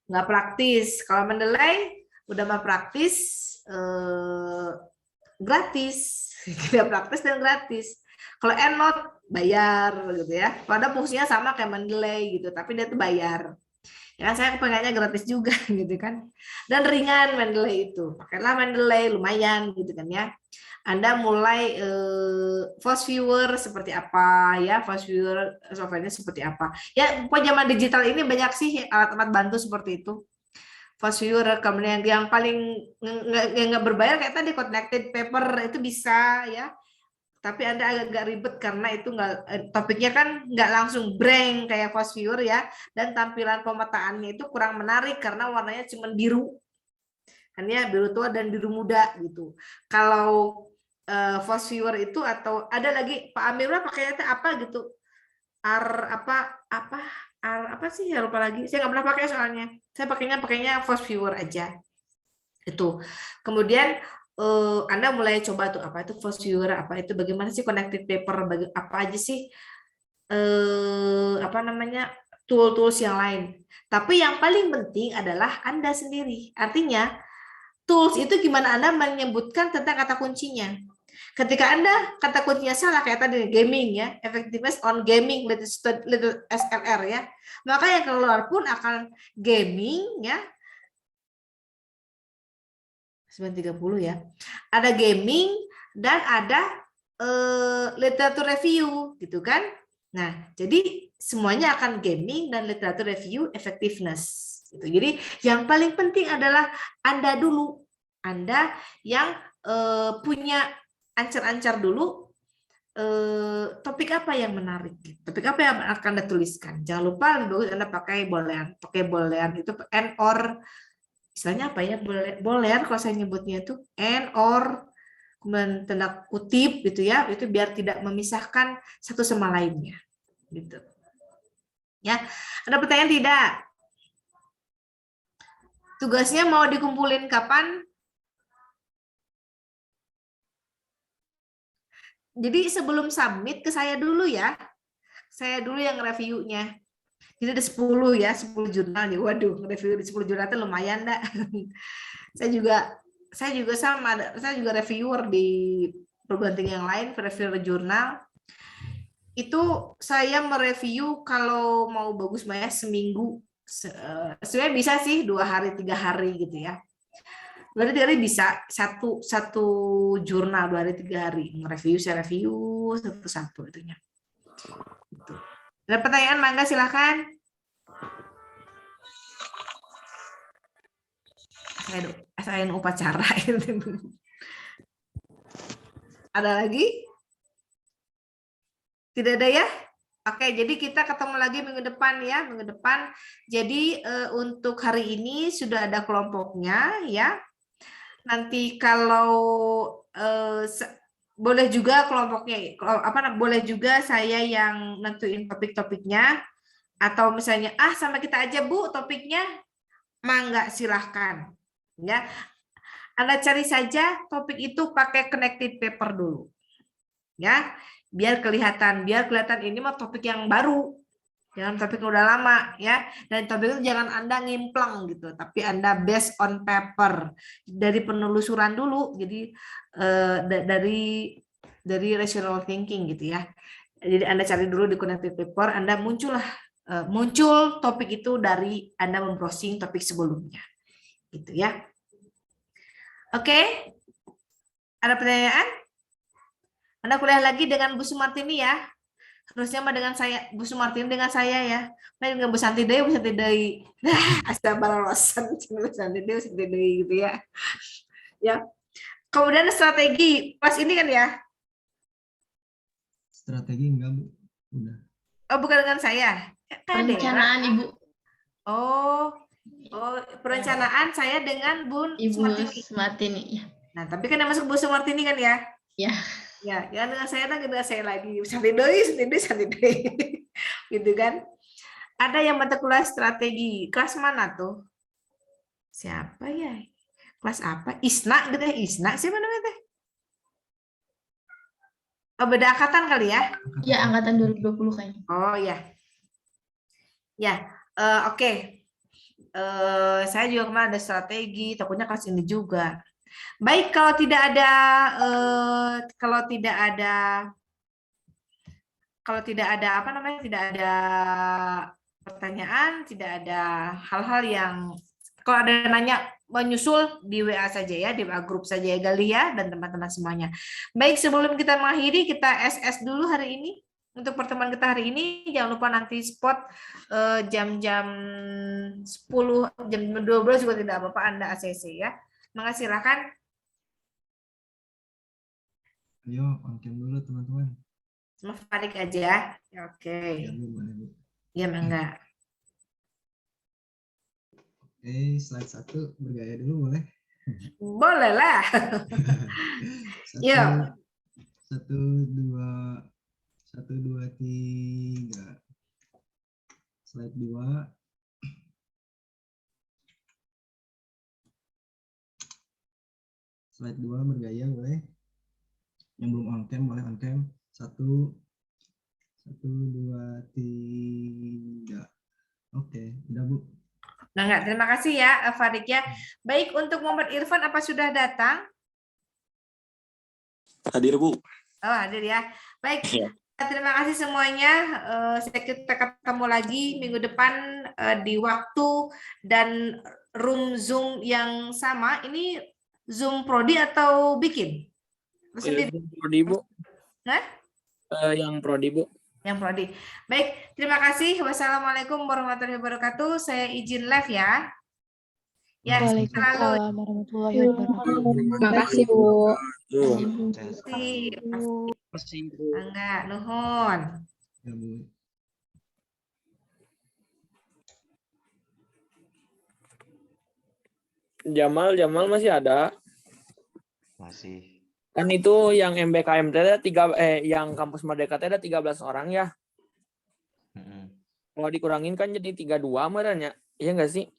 Speaker 1: Nggak praktis. Kalau Mendeley udah mah praktis, gratis. Tidak praktis dan gratis. Kalau EndNote bayar gitu ya. Padahal fungsinya sama kayak Mendeley gitu, tapi dia tuh bayar. Ya kan saya pengennya gratis juga gitu kan. Dan ringan Mendeley itu. Pakailah Mendeley lumayan gitu kan ya. Anda mulai Fast Viewer seperti apa ya, Fast Viewer software-nya seperti apa. Ya, zaman digital ini banyak sih alat-alat bantu seperti itu. Fast Viewer, kemudian yang paling nggak berbayar kayak tadi Connected Paper itu bisa ya. Tapi Anda agak ribet karena itu topiknya kan nggak langsung blank kayak Fast Viewer ya, dan tampilan pemetaannya itu kurang menarik karena warnanya cuma biru. Kan ya, biru tua dan biru muda gitu. Kalau Fast Viewer itu atau ada lagi Pak Amirullah pakainya apa gitu, apa sih ya, lupa lagi, saya nggak pernah pakai soalnya, saya pakainya Fast Viewer aja itu. Kemudian Anda mulai coba tuh apa itu Fast Viewer, apa itu, bagaimana sih Connected Paper, apa aja sih tool-tools yang lain. Tapi yang paling penting adalah Anda sendiri. Artinya tools itu gimana Anda menyebutkan tentang kata kuncinya. Ketika Anda kata kuncinya salah kayak tadi gaming ya, effectiveness on gaming little SLR ya, maka yang keluar pun akan gaming ya. 9.30 ya. Ada gaming dan ada literatur review gitu kan. Nah, jadi semuanya akan gaming dan literatur review effectiveness gitu. Jadi yang paling penting adalah Anda dulu. Anda yang punya ancar-ancar dulu topik apa yang menarik, topik apa yang akan Anda tuliskan. Jangan lupa Anda pakai boolean itu and or, istilahnya apa ya, boolean kalau saya nyebutnya itu and or, kemudian tanda kutip gitu ya, itu biar tidak memisahkan satu sama lainnya gitu. Ya, ada pertanyaan tidak? Tugasnya mau dikumpulin kapan? Jadi sebelum submit ke saya dulu ya. Saya dulu yang reviewnya. Jadi ada 10 ya, 10 jurnal nih. Waduh, review di 10 jurnal itu lumayan dah. Saya juga sama, saya juga reviewer di perguruan tinggi yang lain, reviewer jurnal. Itu saya mereview kalau mau bagus banyak seminggu. Sebenarnya bisa sih 2 hari, 3 hari gitu ya. 2 hari 3 hari bisa, satu jurnal 2 hari 3 hari nge-review, saya review satu-satu itunya. Gitu. Ada pertanyaan, mangga silahkan. Saya upacara. Ada lagi? Tidak ada ya? Oke, jadi kita ketemu lagi minggu depan ya, minggu depan. Jadi untuk hari ini sudah ada kelompoknya ya. Nanti kalau boleh juga kelompoknya, boleh juga saya yang nentuin topik-topiknya, atau misalnya sama kita aja Bu topiknya, mangga silahkan ya. Anda cari saja topik itu pakai connected paper dulu. Ya, biar kelihatan ini mah topik yang baru. Jangan topik yang udah lama ya. Dan topik itu jangan Anda ngimplang gitu, tapi Anda based on paper. Dari penelusuran dulu. Jadi dari rational thinking gitu ya. Jadi Anda cari dulu di connected paper, Anda muncul topik itu dari Anda membrowsing topik sebelumnya. Gitu ya. Oke. Ada pertanyaan? Anda kuliah lagi dengan Bu Sumartini ya. Harusnya mah dengan saya, Bu Sumartini dengan saya ya. Nah, dengan Bu Santi Dewi, astagfirullahaladzim, Bu Santi Dewi gitu ya. Ya. Kemudian strategi, pas ini kan ya.
Speaker 4: Strategi enggak, Bu. Udah.
Speaker 1: Oh, bukan dengan saya.
Speaker 8: Perencanaan Ibu.
Speaker 1: Oh, perencanaan saya dengan Bu
Speaker 8: Ibu
Speaker 1: Sumartini.
Speaker 8: Sumartini. Ya.
Speaker 1: Nah, tapi kan yang masuk Bu Sumartini kan ya?
Speaker 8: Ya.
Speaker 1: Ya, yang dengan saya dengan saya lagi. Santi Dewi. Gitu kan. Ada yang mata kuliah strategi. Kelas mana tuh? Siapa ya? Kelas apa? Isna gitu ya. Isna siapa namanya teh? Oh, beda angkatan kali ya?
Speaker 8: Ya, angkatan 2020 kayaknya.
Speaker 1: Oh ya. Ya, oke. Saya juga kemarin ada strategi, takutnya kelas ini juga. Baik, kalau tidak ada apa namanya, tidak ada pertanyaan, tidak ada hal-hal yang, kalau ada nanya menyusul di WA saja ya, di WA grup saja ya Galia dan teman-teman semuanya. Baik, sebelum kita mengakhiri, kita SS dulu hari ini. Untuk pertemuan kita hari ini, jangan lupa nanti spot jam-jam 10, jam 12 juga tidak apa-apa Anda ACC ya. Makasih, silakan.
Speaker 4: Ayo, on cam dulu teman-teman.
Speaker 1: Sama Farik aja. Oke.
Speaker 4: Ya, Bu, boleh, Bu.
Speaker 1: Ya, enggak.
Speaker 4: Oke, slide 1 bergaya dulu boleh?
Speaker 1: Boleh lah. Yuk.
Speaker 4: 1, 2, 3. Slide 2. Slide 2 bergaya boleh. Yang belum on cam boleh on cam. 1, 2, 3. Oke, udah Bu.
Speaker 1: Nah, enggak. Terima kasih ya Farik ya. Baik, untuk Muhammad Irfan apa sudah datang?
Speaker 3: Hadir, Bu.
Speaker 1: Oh, hadir ya. Baik. Terima kasih semuanya. Kita ketemu lagi minggu depan di waktu dan room Zoom yang sama. Ini Zoom Prodi atau bikin?
Speaker 2: Zoom Prodi, Bu.
Speaker 1: Hah?
Speaker 2: Yang Prodi, Bu.
Speaker 1: Yang Prodi. Baik, terima kasih. Wassalamualaikum warahmatullahi wabarakatuh. Saya izin live ya. Ya,
Speaker 10: Waalaikumsalam warahmatullahi wabarakatuh.
Speaker 1: Terima kasih, Bu.
Speaker 2: Terima kasih, Bu.
Speaker 1: Enggak, nuhun.
Speaker 4: Ya, Bu.
Speaker 2: Jamal masih ada?
Speaker 7: Masih.
Speaker 2: Kan itu yang MBKM ada yang Kampus Merdeka ada 13 orang ya. Kalau dikurangin kan jadi 32 merenya. Iya enggak sih?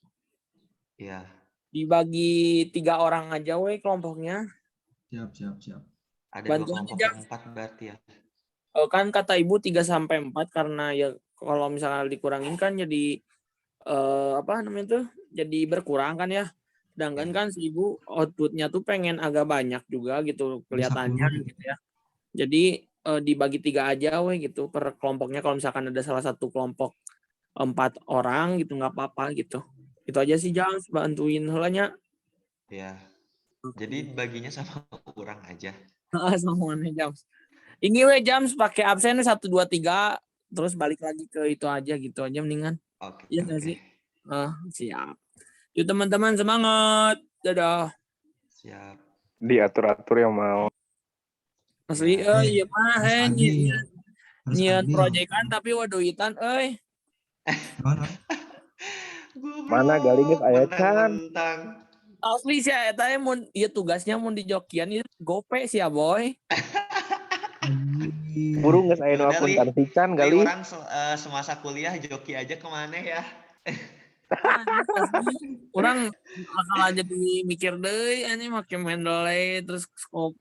Speaker 7: Iya.
Speaker 2: Dibagi 3 orang aja weh kelompoknya.
Speaker 4: Siap.
Speaker 7: Ada
Speaker 2: Bantuan
Speaker 7: 2 kelompok 4 berarti ya.
Speaker 2: Kan kata Ibu 3-4 karena ya kalau misalnya dikurangin kan jadi apa namanya tuh? Jadi berkurang kan ya. Sedangkan kan si Ibu outputnya tuh pengen agak banyak juga gitu kelihatannya gitu ya. Jadi dibagi 3 aja weh gitu per kelompoknya. Kalau misalkan ada salah satu kelompok 4 orang gitu nggak apa-apa gitu. Itu aja sih jangan bantuin helanya.
Speaker 7: Iya. Jadi baginya sama kurang aja.
Speaker 2: Sama Jams. Ini weh Jams pakai absen 1 2 3 terus balik lagi ke itu aja gitu aja mendingan.
Speaker 7: Oke.
Speaker 2: Iya nggak sih? Siap. Yuk teman-teman semangat. Dadah.
Speaker 7: Siap.
Speaker 9: Diatur-atur yang mau.
Speaker 2: Asli iya mah niat proyekan tapi waduitan
Speaker 9: Mana galingit aya can.
Speaker 2: Asli sih eta mun ieu tugasnya mun di Jokian ieu gope sih ya boy.
Speaker 9: Buru geus aya nu akuntansi can gali.
Speaker 7: Orang semasa kuliah joki aja kemana ya?
Speaker 2: Orang bakal jadi mikir deh, ini makin main dole terus scope